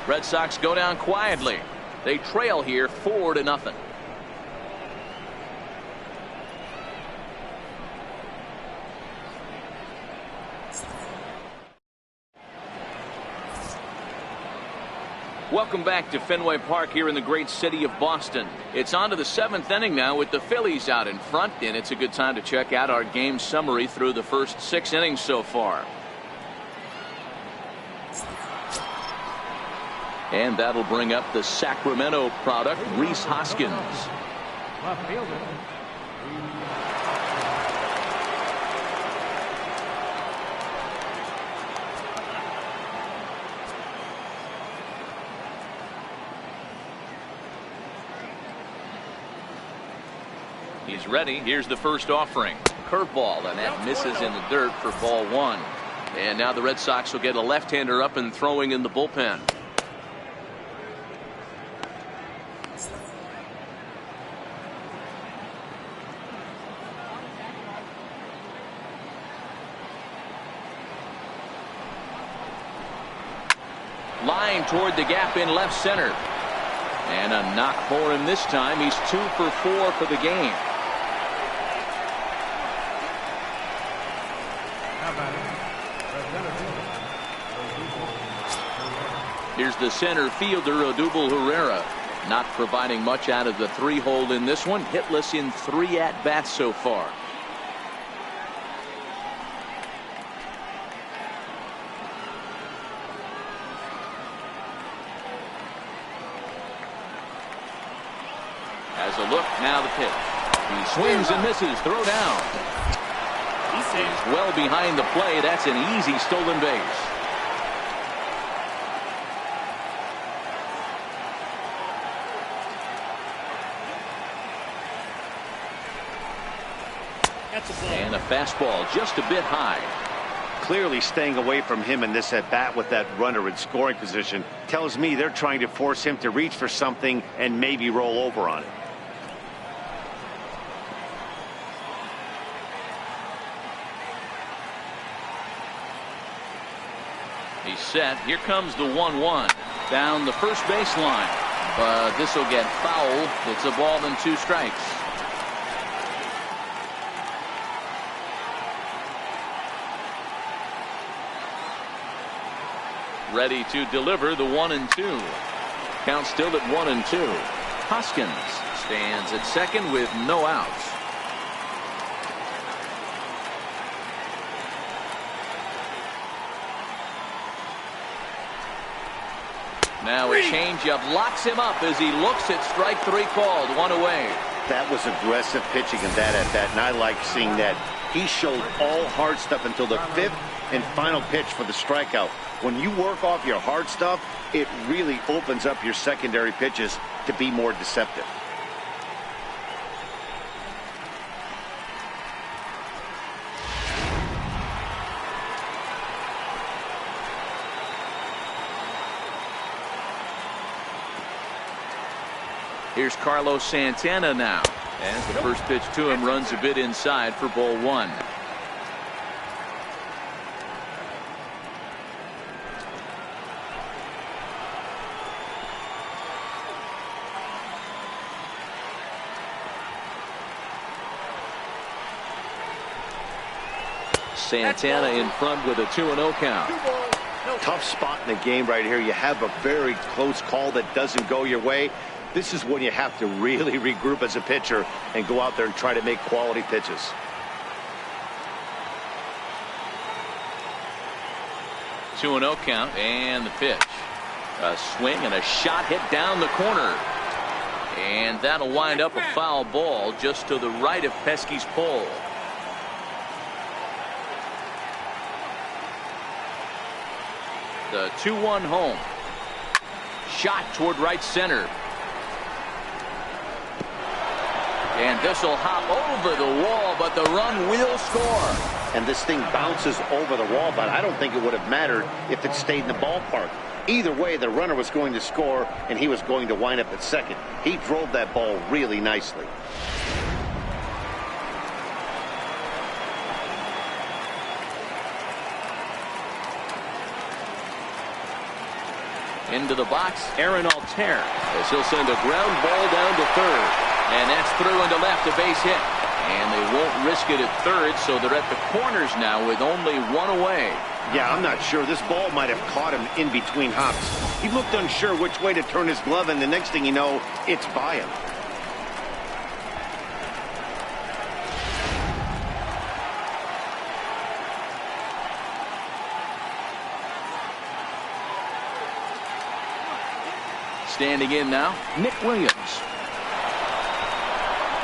Red Sox go down quietly. They trail here 4-0. Welcome back to Fenway Park here in the great city of Boston. It's on to the 7th inning now with the Phillies out in front, and it's a good time to check out our game summary through the first 6 innings so far. And that'll bring up the Sacramento product, Rhys Hoskins. Left fielder. He's ready. Here's the first offering. Curveball, and that misses in the dirt for ball 1. And now the Red Sox will get a left-hander up and throwing in the bullpen. Line toward the gap in left center. And a knock for him this time. He's 2 for 4 for the game. Here's the center fielder, Odubel Herrera. Not providing much out of the 3-hole in this one. Hitless in 3 at-bats so far. As a look, now the pitch. He swings and misses. Throw down. He's well behind the play. That's an easy stolen base. And a fastball just a bit high. Clearly staying away from him in this at bat with that runner in scoring position tells me they're trying to force him to reach for something and maybe roll over on it. He's set. Here comes the 1-1 down the first baseline, but this will get foul. It's a ball and 2 strikes. Ready to deliver the 1-2. Count still at 1-2. Hoskins stands at second with no outs. Now a changeup locks him up as he looks at strike 3 called. 1 away. That was aggressive pitching in that at bat, and I like seeing that. He showed all hard stuff until the 5th and final pitch for the strikeout. When you work off your hard stuff, it really opens up your secondary pitches to be more deceptive. Here's Carlos Santana now, as the first pitch to him runs a bit inside for ball 1. Santana in front with a 2-0 count. Tough spot in the game right here. You have a very close call that doesn't go your way. This is when you have to really regroup as a pitcher and go out there and try to make quality pitches. Two 2-0 count, and the pitch. A swing and a shot hit down the corner. And that'll wind up a foul ball just to the right of Pesky's pole. The 2-1 home. Shot toward right center. And this will hop over the wall, but the run will score. And this thing bounces over the wall, but I don't think it would have mattered if it stayed in the ballpark. Either way, the runner was going to score, and he was going to wind up at second. He drove that ball really nicely. Into the box, Aaron Altair, as he'll send a ground ball down to third. And that's through into left, a base hit. And they won't risk it at third, so they're at the corners now with only one away. Yeah, I'm not sure. This ball might have caught him in between hops. He looked unsure which way to turn his glove, and the next thing you know, it's by him. Standing in now, Nick Williams.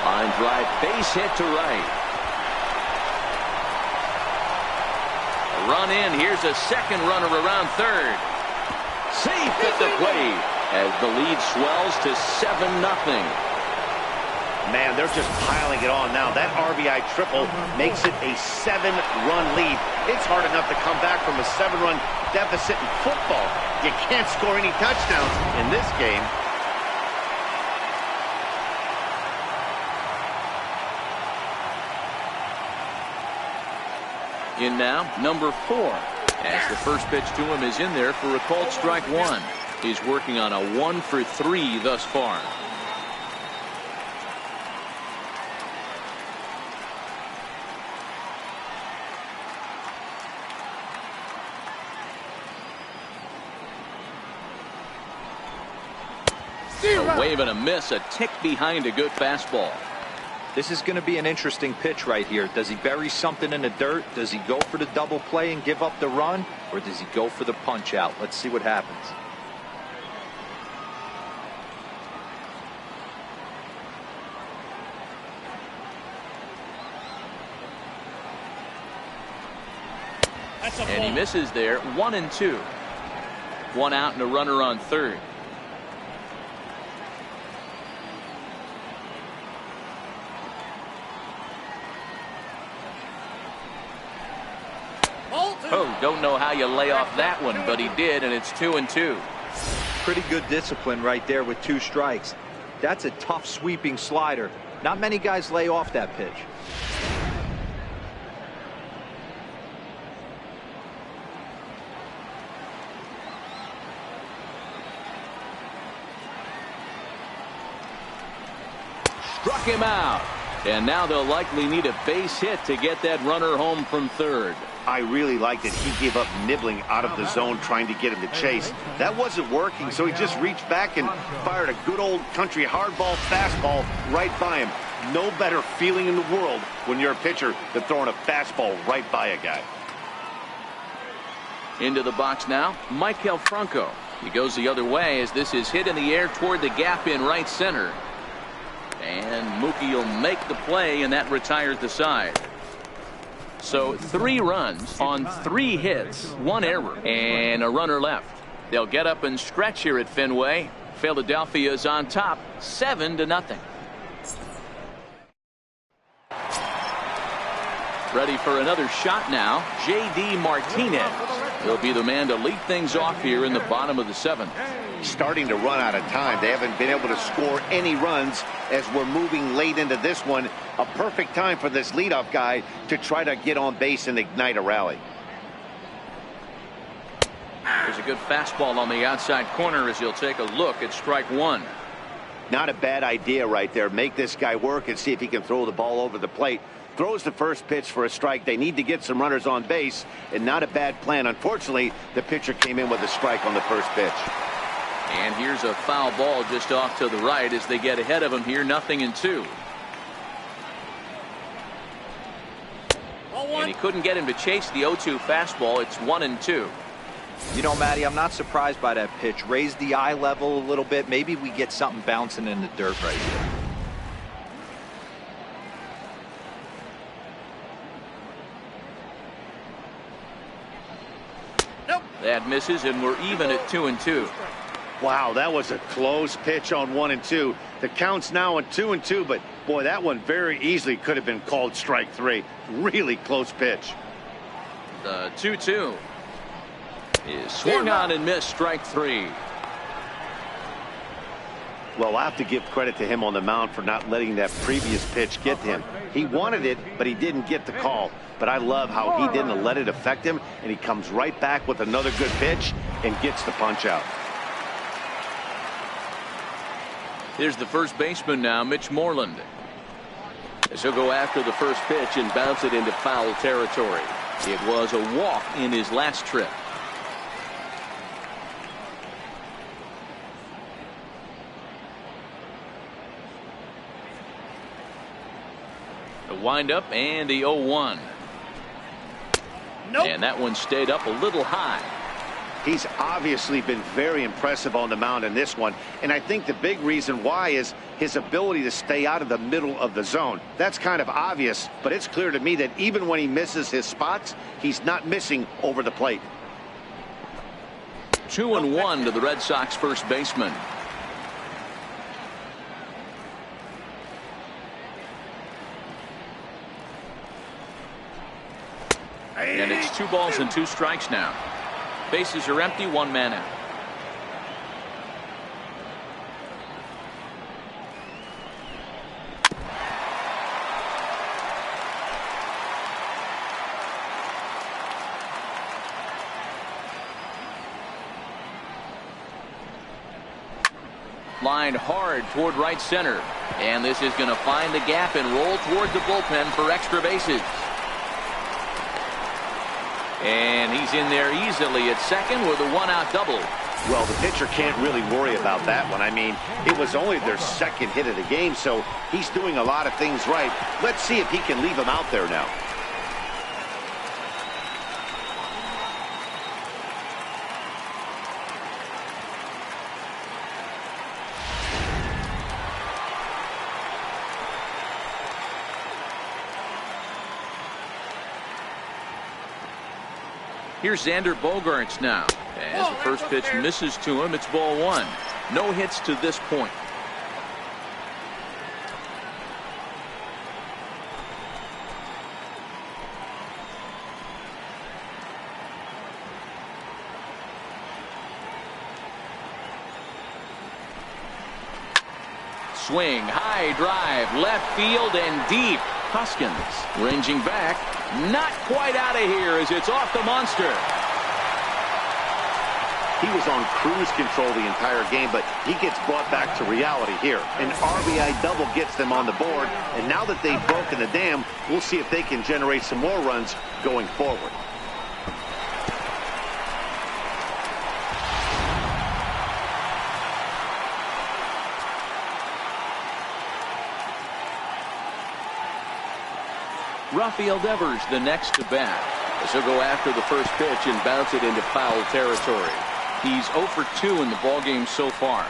Line drive, base hit to right. A run in. Here's a second runner around third. Safe at the plate as the lead swells to 7-0. Man, they're just piling it on now. That RBI triple makes it a 7-run lead. It's hard enough to come back from a 7-run deficit in football. You can't score any touchdowns in this game. In now, number 4. As the first pitch to him is in there for a called strike 1. He's working on a 1 for 3 thus far. A wave and a miss, a tick behind a good fastball. This is going to be an interesting pitch right here. Does he bury something in the dirt? Does he go for the double play and give up the run? Or does he go for the punch out? Let's see what happens. And he misses there. 1-2. 1 out and a runner on third. Oh, don't know how you lay off that one, but he did, and it's 2-2. Pretty good discipline right there with 2 strikes. That's a tough sweeping slider. Not many guys lay off that pitch. Struck him out. And now they'll likely need a base hit to get that runner home from third. I really liked it. He gave up nibbling out of the zone trying to get him to chase. That wasn't working, so he just reached back and fired a good old country hardball fastball right by him. No better feeling in the world when you're a pitcher than throwing a fastball right by a guy. Into the box now, Michael Franco. He goes the other way as this is hit in the air toward the gap in right center. And Mookie will make the play, and that retires the side. So 3 runs on 3 hits, 1 error, and a runner left. They'll get up and stretch here at Fenway. Philadelphia's on top, 7-0. Ready for another shot now, J.D. Martinez. He'll be the man to lead things off here in the bottom of the 7th. Starting to run out of time. They haven't been able to score any runs as we're moving late into this one. A perfect time for this leadoff guy to try to get on base and ignite a rally. There's a good fastball on the outside corner as he'll take a look at strike 1. Not a bad idea right there. Make this guy work and see if he can throw the ball over the plate. Throws the first pitch for a strike. They need to get some runners on base, and not a bad plan. Unfortunately, the pitcher came in with a strike on the first pitch. And here's a foul ball just off to the right as they get ahead of him here, 0-2. And he couldn't get him to chase the 0-2 fastball. It's 1-2. You know, Matty, I'm not surprised by that pitch. Raise the eye level a little bit. Maybe we get something bouncing in the dirt right here. That misses, and we're even at 2-2. Wow, that was a close pitch on 1-2. The count's now at 2-2, but boy, that one very easily could have been called strike 3. Really close pitch. The 2-2 is swung on and missed, strike 3. Well, I have to give credit to him on the mound for not letting that previous pitch get to him. He wanted it, but he didn't get the call. But I love how he didn't let it affect him, and he comes right back with another good pitch and gets the punch out. Here's the first baseman now, Mitch Moreland. As he'll go after the first pitch and bounce it into foul territory. It was a walk in his last trip. The windup and the 0-1. Nope. And that one stayed up a little high. He's obviously been very impressive on the mound in this one, and I think the big reason why is his ability to stay out of the middle of the zone. That's kind of obvious, but it's clear to me that even when he misses his spots, he's not missing over the plate. 2-1 to the Red Sox first baseman. And it's 2 balls and 2 strikes now. Bases are empty, 1 man out. Lined hard toward right center. And this is going to find the gap and roll toward the bullpen for extra bases. And he's in there easily at second with a 1-out double. Well, the pitcher can't really worry about that one. I mean, it was only their second hit of the game, so he's doing a lot of things right. Let's see if he can leave him out there now. Here's Xander Bogaerts now. As the first pitch misses to him, it's ball 1. No hits to this point. Swing, high drive, left field and deep. Hoskins ranging back, not quite out of here as it's off the monster. He was on cruise control the entire game, but he gets brought back to reality here. An RBI double gets them on the board, and now that they've broken the dam, we'll see if they can generate some more runs going forward. Rafael Devers the next to bat. As he'll go after the first pitch and bounce it into foul territory. He's 0 for 2 in the ballgame so far.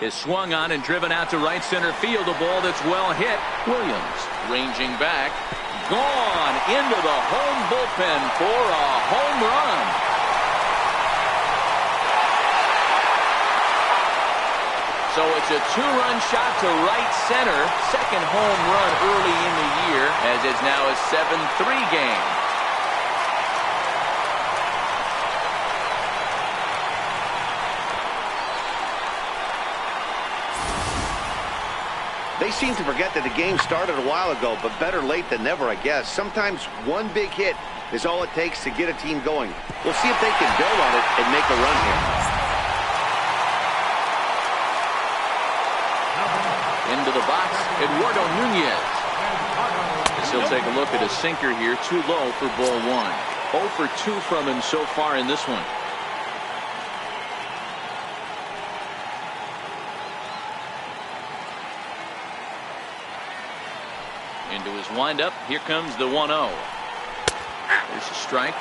Is swung on and driven out to right center field. A ball that's well hit. Williams ranging back. Gone into the home bullpen for a home run. So it's a 2-run shot to right center. Second home run early in the year, as it's now a 7-3 game. They seem to forget that the game started a while ago, but better late than never, I guess. Sometimes one big hit is all it takes to get a team going. We'll see if they can build on it and make a run here. Into the box, Eduardo Nunez. He'll take a look at a sinker here, too low for ball 1. 0 for 2 from him so far in this one. Into his windup. Here comes the 1-0. There's a strike.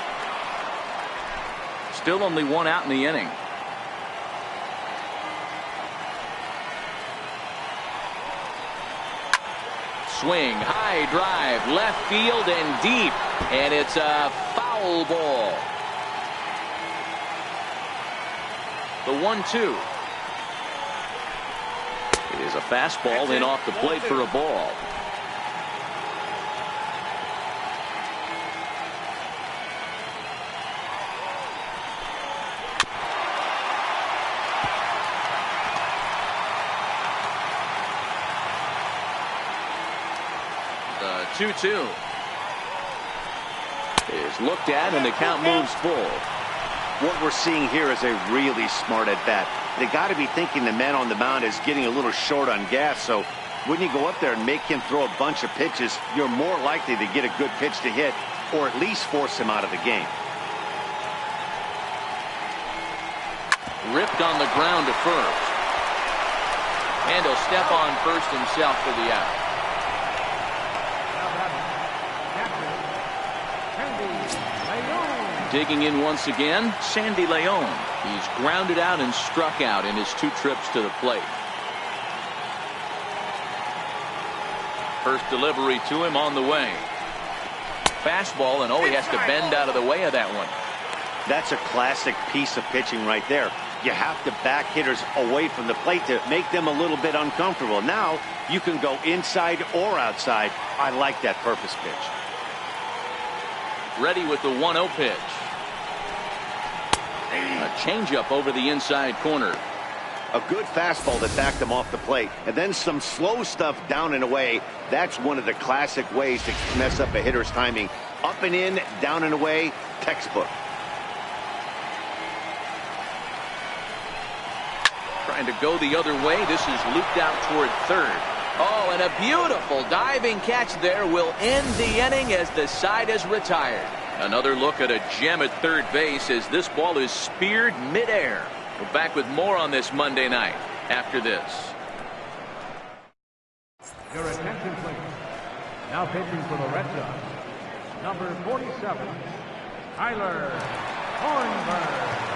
Still only 1 out in the inning. Swing, high drive, left field and deep. And it's a foul ball. The 1-2. It is a fastball in off the plate for a ball. The 2-2 is looked at and the count moves full. What we're seeing here is a really smart at bat. They got to be thinking the man on the mound is getting a little short on gas, so when you go up there and make him throw a bunch of pitches, you're more likely to get a good pitch to hit or at least force him out of the game. Ripped on the ground to first. And he'll step on first himself for the out. Digging in once again, Sandy Leon. He's grounded out and struck out in his 2 trips to the plate. First delivery to him on the way. Fastball, and he has to bend out of the way of that one. That's a classic piece of pitching right there. You have to back hitters away from the plate to make them a little bit uncomfortable. Now you can go inside or outside. I like that purpose pitch. Ready with the 1-0 pitch. A changeup over the inside corner. A good fastball that backed him off the plate. And then some slow stuff down and away. That's one of the classic ways to mess up a hitter's timing. Up and in, down and away, textbook. Trying to go the other way. This is looped out toward third. Oh, and a beautiful diving catch there will end the inning as the side is retired. Another look at a gem at third base as this ball is speared midair. We're back with more on this Monday night after this. Your attention, please. Now pitching for the Red Sox, number 47, Tyler Hornberg.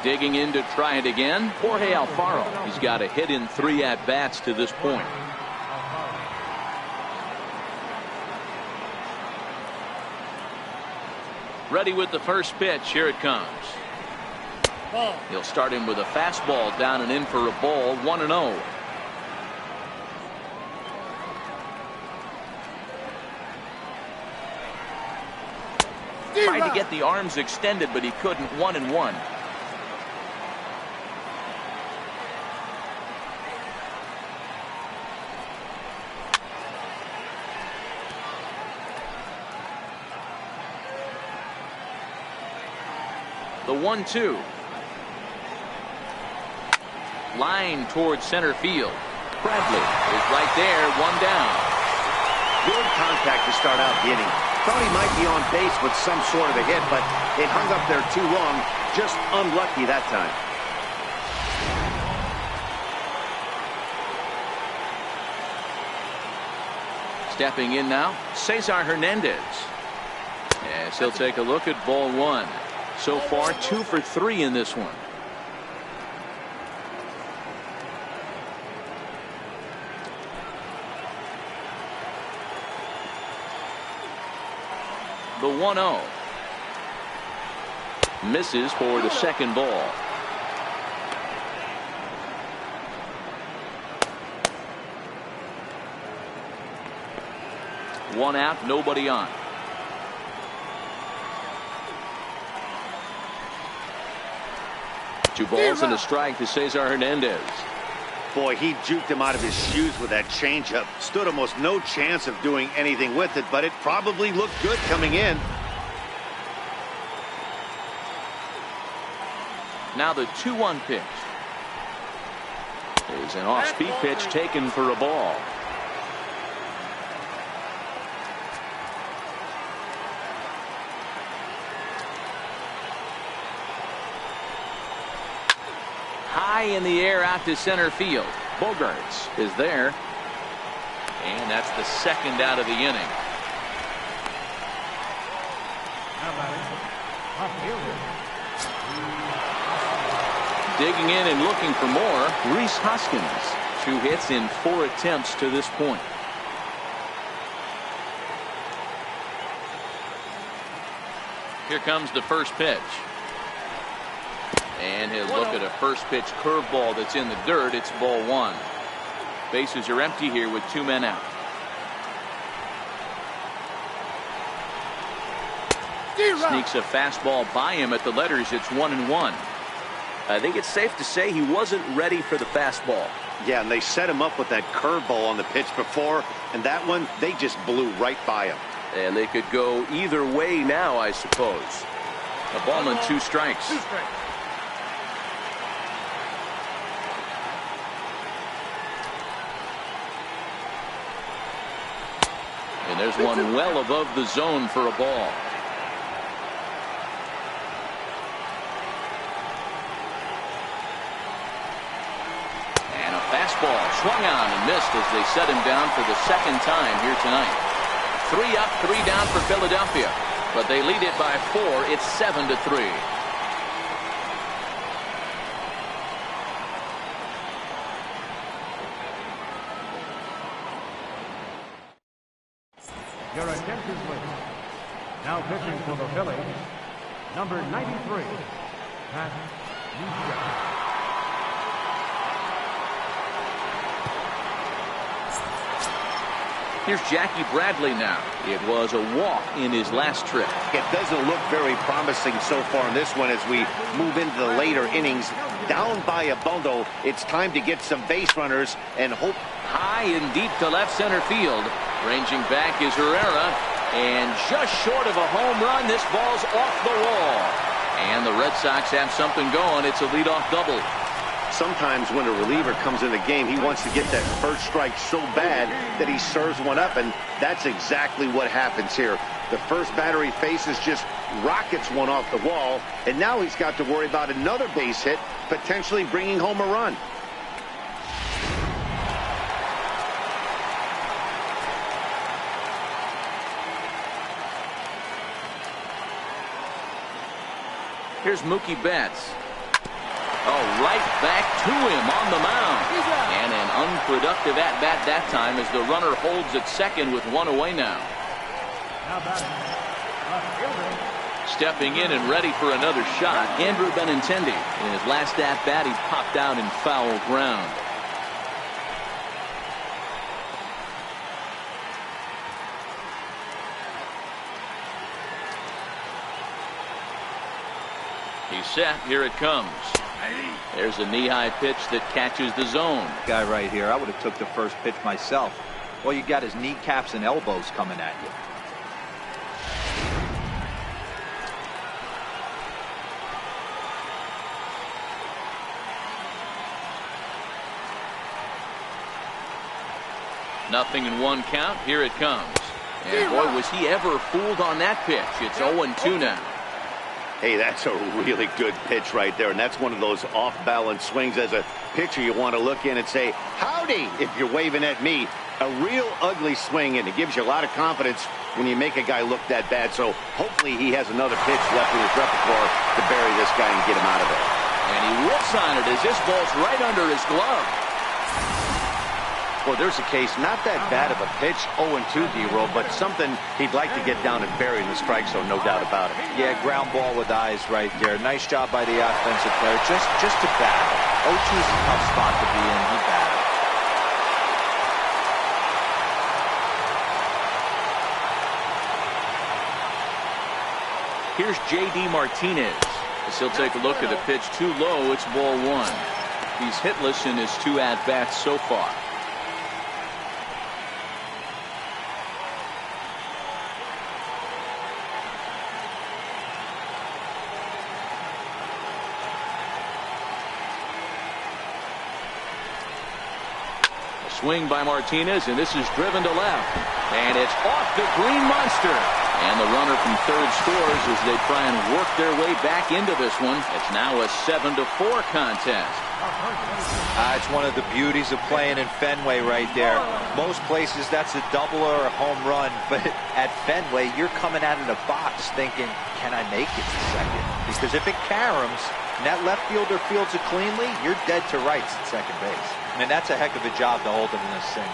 Digging in to try it again, Jorge Alfaro. He's got a hit in 3 at-bats to this point. Ready with the first pitch. Here it comes. He'll start him with a fastball down and in for a ball, 1-0. Tried to get the arms extended, but he couldn't. 1-1. The 1-2. Line towards center field. Bradley is right there, one down. Good contact to start out the inning. Thought he might be on base with some sort of a hit, but it hung up there too long. Just unlucky that time. Stepping in now, Cesar Hernandez. Yes, he'll take a look at ball one. So far, 2 for 3 in this one. The 1-0. Misses for the second ball. One out, nobody on. Two balls and a strike to Cesar Hernandez. Boy, he juked him out of his shoes with that changeup. Stood almost no chance of doing anything with it, but it probably looked good coming in. Now the 2-1 pitch. Is an off-speed pitch taken for a ball. High in the air out to center field. Bogarts is there. And that's the second out of the inning. Digging in and looking for more, Rhys Hoskins. 2 hits in 4 attempts to this point. Here comes the first pitch. And he'll look at a first pitch curveball that's in the dirt. It's ball 1. Bases are empty here with 2 men out. Sneaks a fastball by him at the letters. It's 1-1. I think it's safe to say he wasn't ready for the fastball. Yeah, and they set him up with that curveball on the pitch before, and that one, they just blew right by him. And they could go either way now, I suppose. A ball and 2 strikes. And there's one well above the zone for a ball. And a fastball swung on and missed as they set him down for the second time here tonight. 3 up, 3 down for Philadelphia, but they lead it by 4. It's 7-3. Your attention, please. Now pitching for the Phillies, number 93, Pat Nugent. Here's Jackie Bradley now. It was a walk in his last trip. It doesn't look very promising so far in this one as we move into the later innings. Down by a bundle, it's time to get some base runners and hope. High and deep to left center field. Ranging back is Herrera. And just short of a home run, this ball's off the wall. And the Red Sox have something going. It's a leadoff double. Sometimes when a reliever comes in the game, he wants to get that first strike so bad that he serves one up, and that's exactly what happens here. The first batter he faces just rockets one off the wall, and now he's got to worry about another base hit, potentially bringing home a run. Here's Mookie Betts. Oh, right back to him on the mound. And an unproductive at-bat that time as the runner holds at second with 1 away now. Stepping in and ready for another shot, Andrew Benintendi. In his last at bat, he popped out in foul ground. He's set. Here it comes. There's a knee-high pitch that catches the zone. Guy right here, I would have took the first pitch myself. All you got is kneecaps and elbows coming at you. Nothing in one count. Here it comes. And boy, was he ever fooled on that pitch. It's 0-2 now. Hey, that's a really good pitch right there, and that's one of those off-balance swings. As a pitcher, you want to look in and say, howdy, if you're waving at me. A real ugly swing, and it gives you a lot of confidence when you make a guy look that bad. So hopefully he has another pitch left in his repertoire to bury this guy and get him out of there. And he whips on it as this ball's right under his glove. Well, there's a case, not that bad of a pitch, 0-2, D-Roll, but something he'd like to get down and bury in the strike zone, no doubt about it. Yeah, ground ball with eyes right there. Nice job by the offensive player. Just to battle. 0-2 is a tough spot to be in. He battled. Here's J.D. Martinez. As he'll take a look at the pitch too low. It's ball one. He's hitless in his 2 at-bats so far. Swing by Martinez, and this is driven to left. And it's off the green monster. And the runner from third scores as they try and work their way back into this one. It's now a 7-4 contest. It's one of the beauties of playing in Fenway right there. Most places that's a double or a home run, but at Fenway you're coming out of the box thinking, can I make it to second? Because if it caroms and that left fielder fields it cleanly, you're dead to rights at second base. I mean, that's a heck of a job to hold him in a single.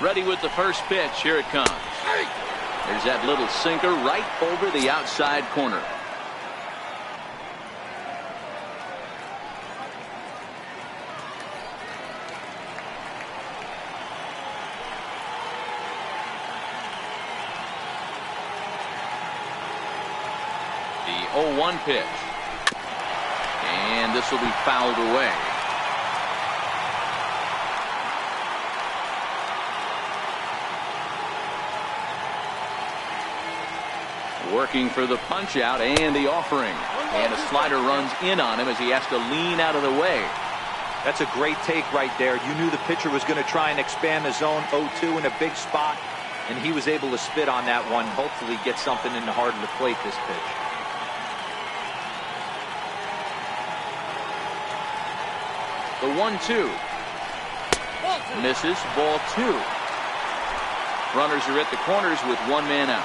Ready with the first pitch. Here it comes. There's that little sinker right over the outside corner. The 0-1 pitch. And this will be fouled away. Working for the punch out and the offering. And a slider runs in on him as he has to lean out of the way. That's a great take right there. You knew the pitcher was going to try and expand the zone. 0-2 in a big spot, and he was able to spit on that one. Hopefully get something in the heart of the plate this pitch. The 1-2. Misses. Ball 2. Runners are at the corners with one man out.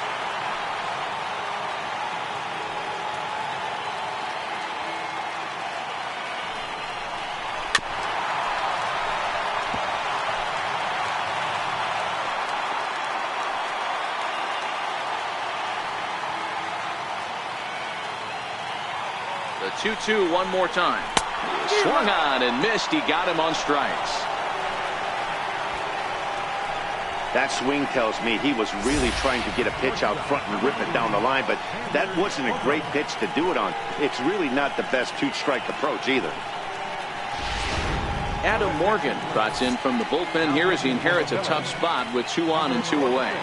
The 2-2 one more time. He swung on and missed. He got him on strikes. That swing tells me he was really trying to get a pitch out front and rip it down the line, but that wasn't a great pitch to do it on. It's really not the best two-strike approach either. Adam Morgan trots in from the bullpen here as he inherits a tough spot with 2 on and 2 away.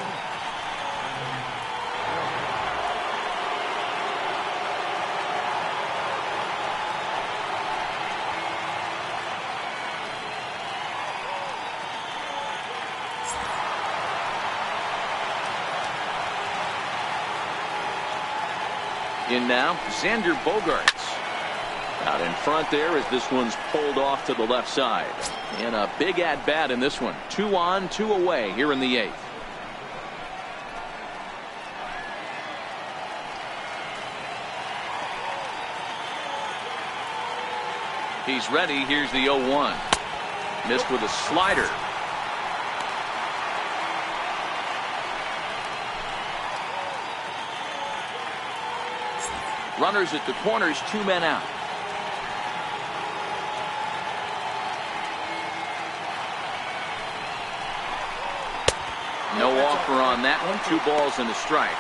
In now, Xander Bogaerts. Out in front there as this one's pulled off to the left side. And a big at-bat in this one. 2 on, 2 away here in the 8th. He's ready. Here's the 0-1. Missed with a slider. Runners at the corners, 2 men out. No offer on that one. 2 balls and a strike.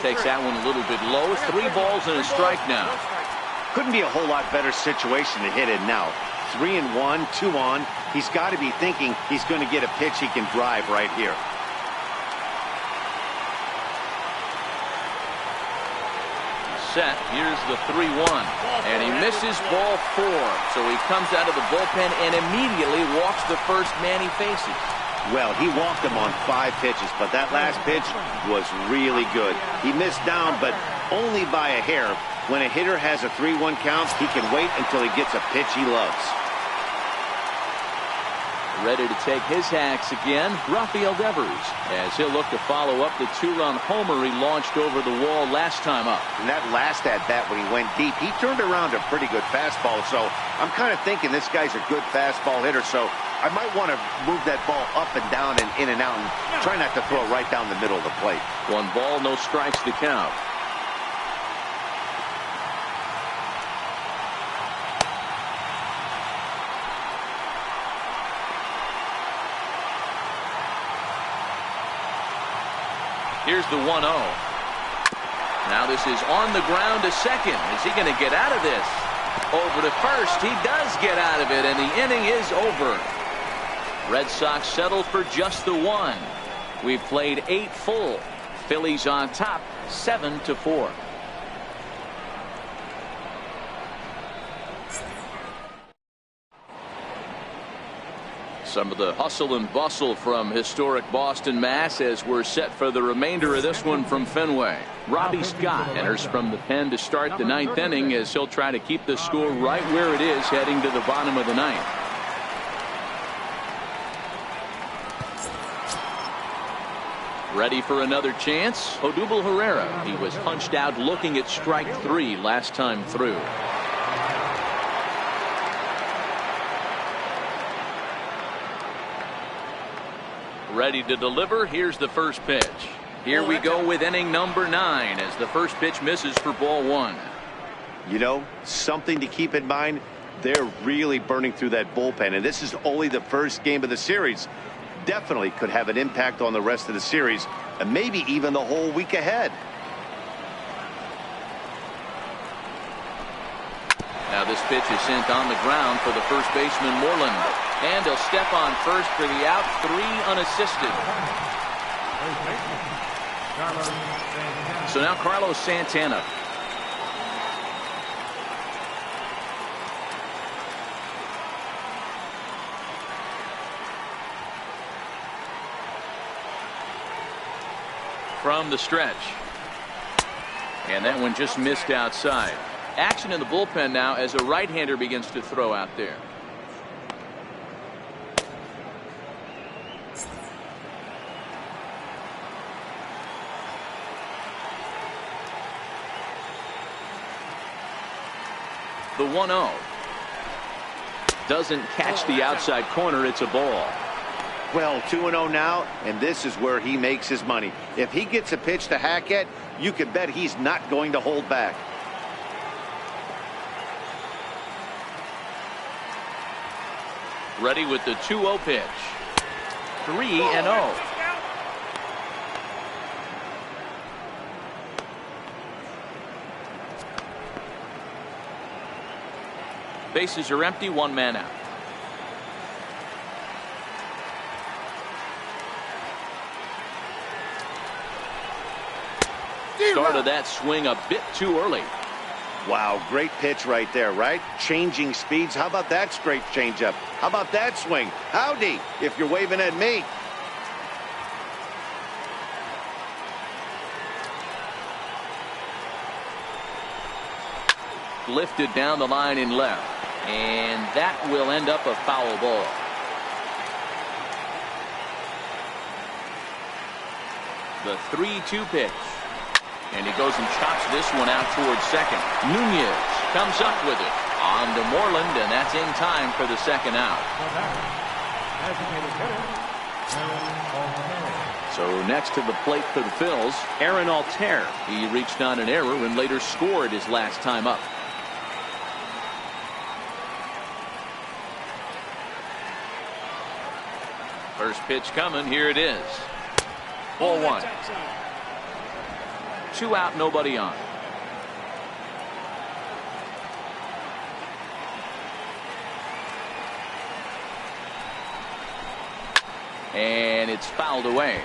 Takes that one a little bit low. 3 balls and a strike now. Couldn't be a whole lot better situation to hit it now. 3-1, 2 on. He's got to be thinking he's going to get a pitch he can drive right here. Set. Here's the 3-1. And he misses ball 4. So he comes out of the bullpen and immediately walks the first man he faces. Well, he walked him on 5 pitches, but that last pitch was really good. He missed down, but only by a hair. When a hitter has a 3-1 count, he can wait until he gets a pitch he loves. Ready to take his hacks again, Rafael Devers, as he'll look to follow up the 2-run homer he launched over the wall last time up. And that last at-bat when he went deep, he turned around a pretty good fastball. So I'm kind of thinking this guy's a good fastball hitter. So I might want to move that ball up and down and in and out and try not to throw it right down the middle of the plate. 1 ball, no strikes to count. Here's the 1-0. Now this is on the ground to second. Is he going to get out of this? Over to first. He does get out of it, and the inning is over. Red Sox settle for just the 1. We've played 8 full. Phillies on top, 7-4. Some of the hustle and bustle from historic Boston, Mass. as we're set for the remainder of this one from Fenway. Robbie Scott enters from the pen to start the 9th inning as he'll try to keep the score right where it is heading to the bottom of the 9th. Ready for another chance? Odubel Herrera. He was punched out looking at strike 3 last time through. Ready to deliver. Here's the first pitch. Here we go with inning number 9 as the first pitch misses for ball 1. You know, something to keep in mind, they're really burning through that bullpen, and this is only the first game of the series. Definitely could have an impact on the rest of the series and maybe even the whole week ahead. Now this pitch is sent on the ground for the first baseman Moreland. And he'll step on first for the out, 3 unassisted. So now Carlos Santana. From the stretch. And that one just missed outside. Action in the bullpen now as a right-hander begins to throw out there. The 1-0 doesn't catch the outside corner. It's a ball. Well, 2-0 now, and this is where he makes his money. If he gets a pitch to hack at, you can bet he's not going to hold back. Ready with the 2-0 pitch. 3-0. Bases are empty, 1 man out. Started that swing a bit too early. Wow, great pitch right there, right? Changing speeds. How about that straight changeup? How about that swing? Howdy, if you're waving at me. Lifted down the line in left. And that will end up a foul ball. The 3-2 pitch. And he goes and chops this one out towards second. Nunez comes up with it. On to Moreland, and that's in time for the second out. So next to the plate for the Phils, Aaron Altair. He reached on an error and later scored his last time up. First pitch coming. Here it is. Ball one. 2 out, nobody on. And it's fouled away.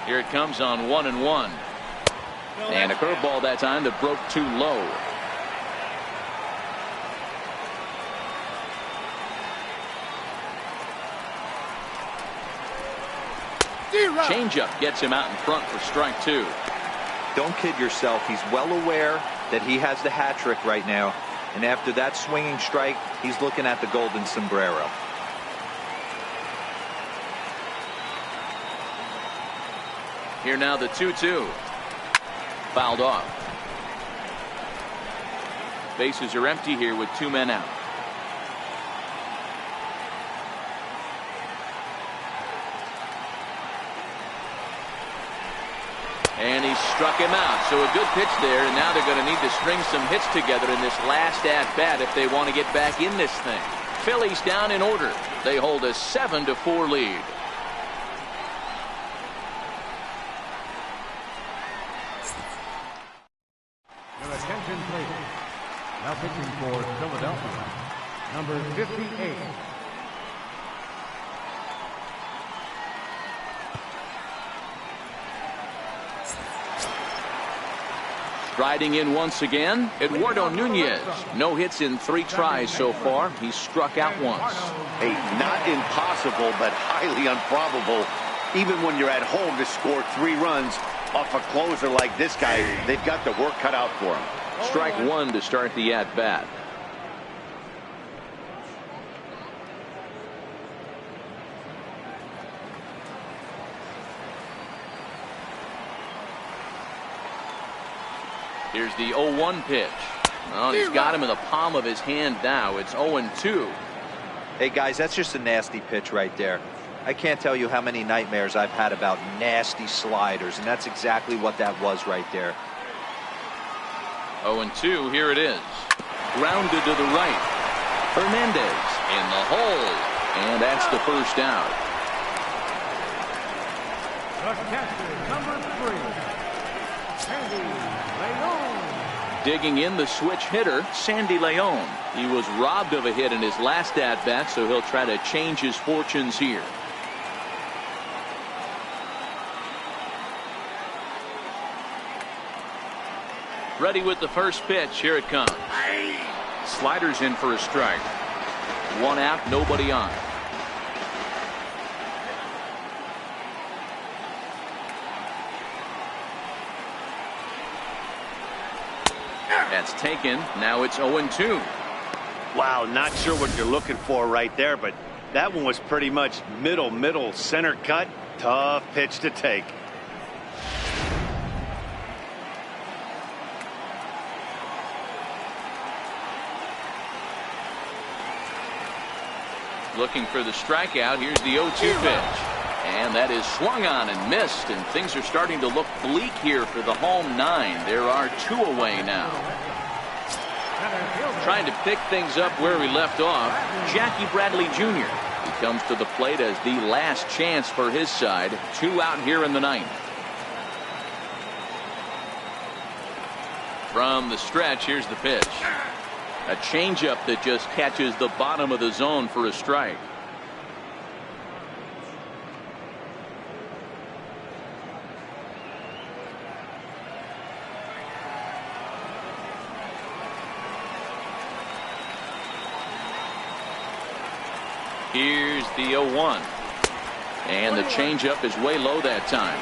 Here it comes on 1-1. And a curveball that time that broke too low. Changeup gets him out in front for strike 2. Don't kid yourself. He's well aware that he has the hat trick right now. And after that swinging strike, he's looking at the golden sombrero. Here now the 2-2. Fouled off. Bases are empty here with 2 men out. And he struck him out. So a good pitch there, and now they're going to need to string some hits together in this last at-bat if they want to get back in this thing. Phillies down in order. They hold a 7-4 lead. Your attention, please. Now pitching for Philadelphia, number 58. Striding in once again, Eduardo Nunez. No hits in 3 tries so far. He's struck out once. Hey, not impossible, but highly improbable. Even when you're at home to score 3 runs off a closer like this guy, they've got the work cut out for him. Strike 1 to start the at-bat. Here's the 0-1 pitch. Well, he's got him in the palm of his hand now. It's 0-2. Hey, guys, that's just a nasty pitch right there. I can't tell you how many nightmares I've had about nasty sliders, and that's exactly what that was right there. 0-2, here it is. Grounded to the right. Hernandez in the hole. And that's the first out. The catcher, number 3, Sandy Leon. Digging in the switch hitter, Sandy Leon. He was robbed of a hit in his last at-bat, so he'll try to change his fortunes here. Ready with the first pitch. Here it comes. Sliders in for a strike. 1 out, nobody on. That's taken. Now it's 0-2. Wow, not sure what you're looking for right there, but that one was pretty much middle center cut. Tough pitch to take. Looking for the strikeout. Here's the 0-2 pitch. And that is swung on and missed, and things are starting to look bleak here for the home 9. There are 2 away now. Trying to pick things up where we left off, Jackie Bradley Jr. He comes to the plate as the last chance for his side. 2 out here in the 9th. From the stretch, here's the pitch. A changeup that just catches the bottom of the zone for a strike. Here's the 0-1. And the changeup is way low that time.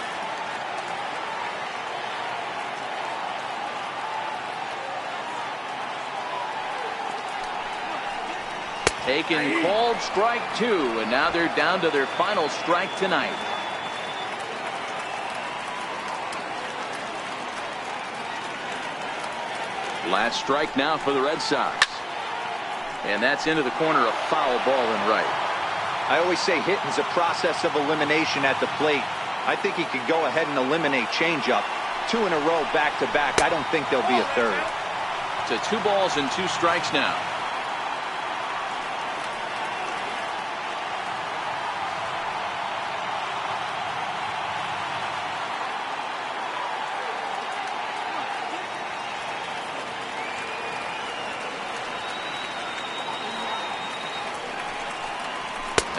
Taken, called strike 2, and now they're down to their final strike tonight. Last strike now for the Red Sox. And that's into the corner, a foul ball and right. I always say hitting's a process of elimination at the plate. I think he could go ahead and eliminate changeup. 2 in a row back to back. I don't think there'll be a third. To 2 balls and 2 strikes now.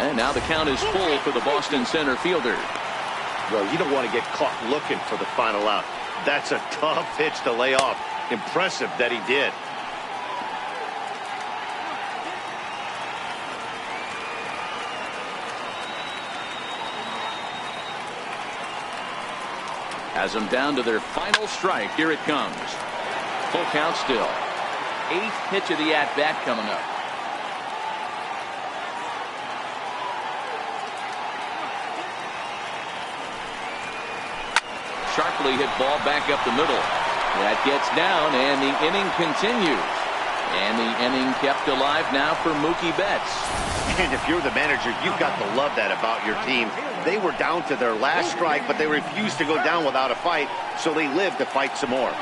And now the count is full for the Boston center fielder. Well, you don't want to get caught looking for the final out. That's a tough pitch to lay off. Impressive that he did. Has them down to their final strike. Here it comes. Full count still. 8th pitch of the at-bat coming up. Sharply hit ball back up the middle. That gets down, and the inning continues. And the inning kept alive now for Mookie Betts. And if you're the manager, you've got to love that about your team. They were down to their last strike, but they refused to go down without a fight, so they lived to fight some more.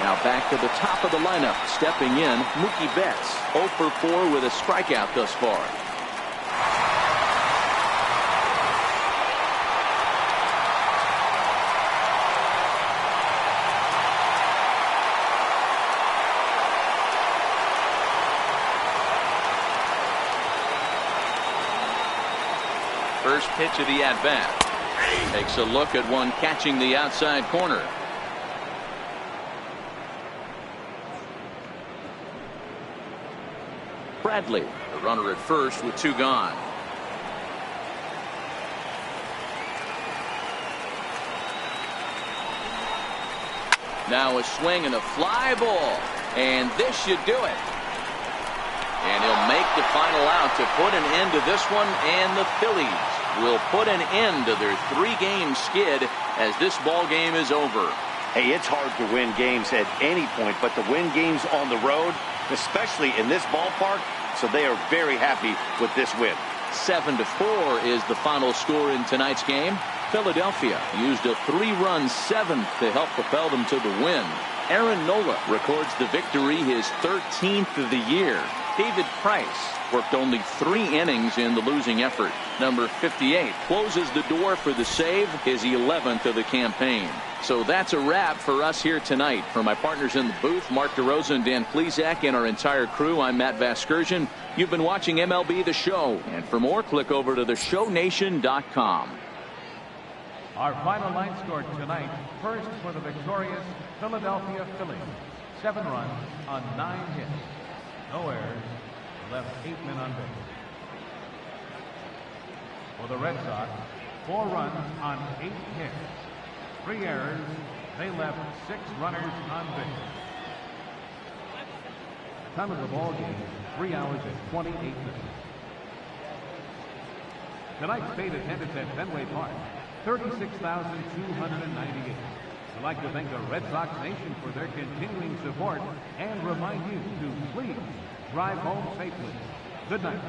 Now back to the top of the lineup. Stepping in, Mookie Betts. 0 for 4 with a strikeout thus far. First pitch of the at-bat. Takes a look at one catching the outside corner. Bradley, the runner at first with 2 gone. Now a swing and a fly ball. And this should do it. And he'll make the final out to put an end to this one, and the Phillies will put an end to their 3-game skid as this ball game is over. Hey, it's hard to win games at any point, but to win games on the road, especially in this ballpark, so they are very happy with this win. 7-4 is the final score in tonight's game. Philadelphia used a 3-run 7th to help propel them to the win. Aaron Nola records the victory, his 13th of the year. David Price worked only 3 innings in the losing effort. Number 58 closes the door for the save, his 11th of the campaign. So that's a wrap for us here tonight. For my partners in the booth, Mark DeRosa and Dan Plesac, and our entire crew, I'm Matt Vasgersian. You've been watching MLB The Show. And for more, click over to theshownation.com. Our final line score tonight, first for the victorious Philadelphia Phillies. 7 runs on 9 hits. No errors, left 8 men on base. For the Red Sox, 4 runs on 8 hits. 3 errors, they left 6 runners on base. The time of the ball game, 3 hours and 28 minutes. Tonight's state attendance at Fenway Park, 36,298. I'd like to thank the Red Sox Nation for their continuing support and remind you to please drive home safely. Good night.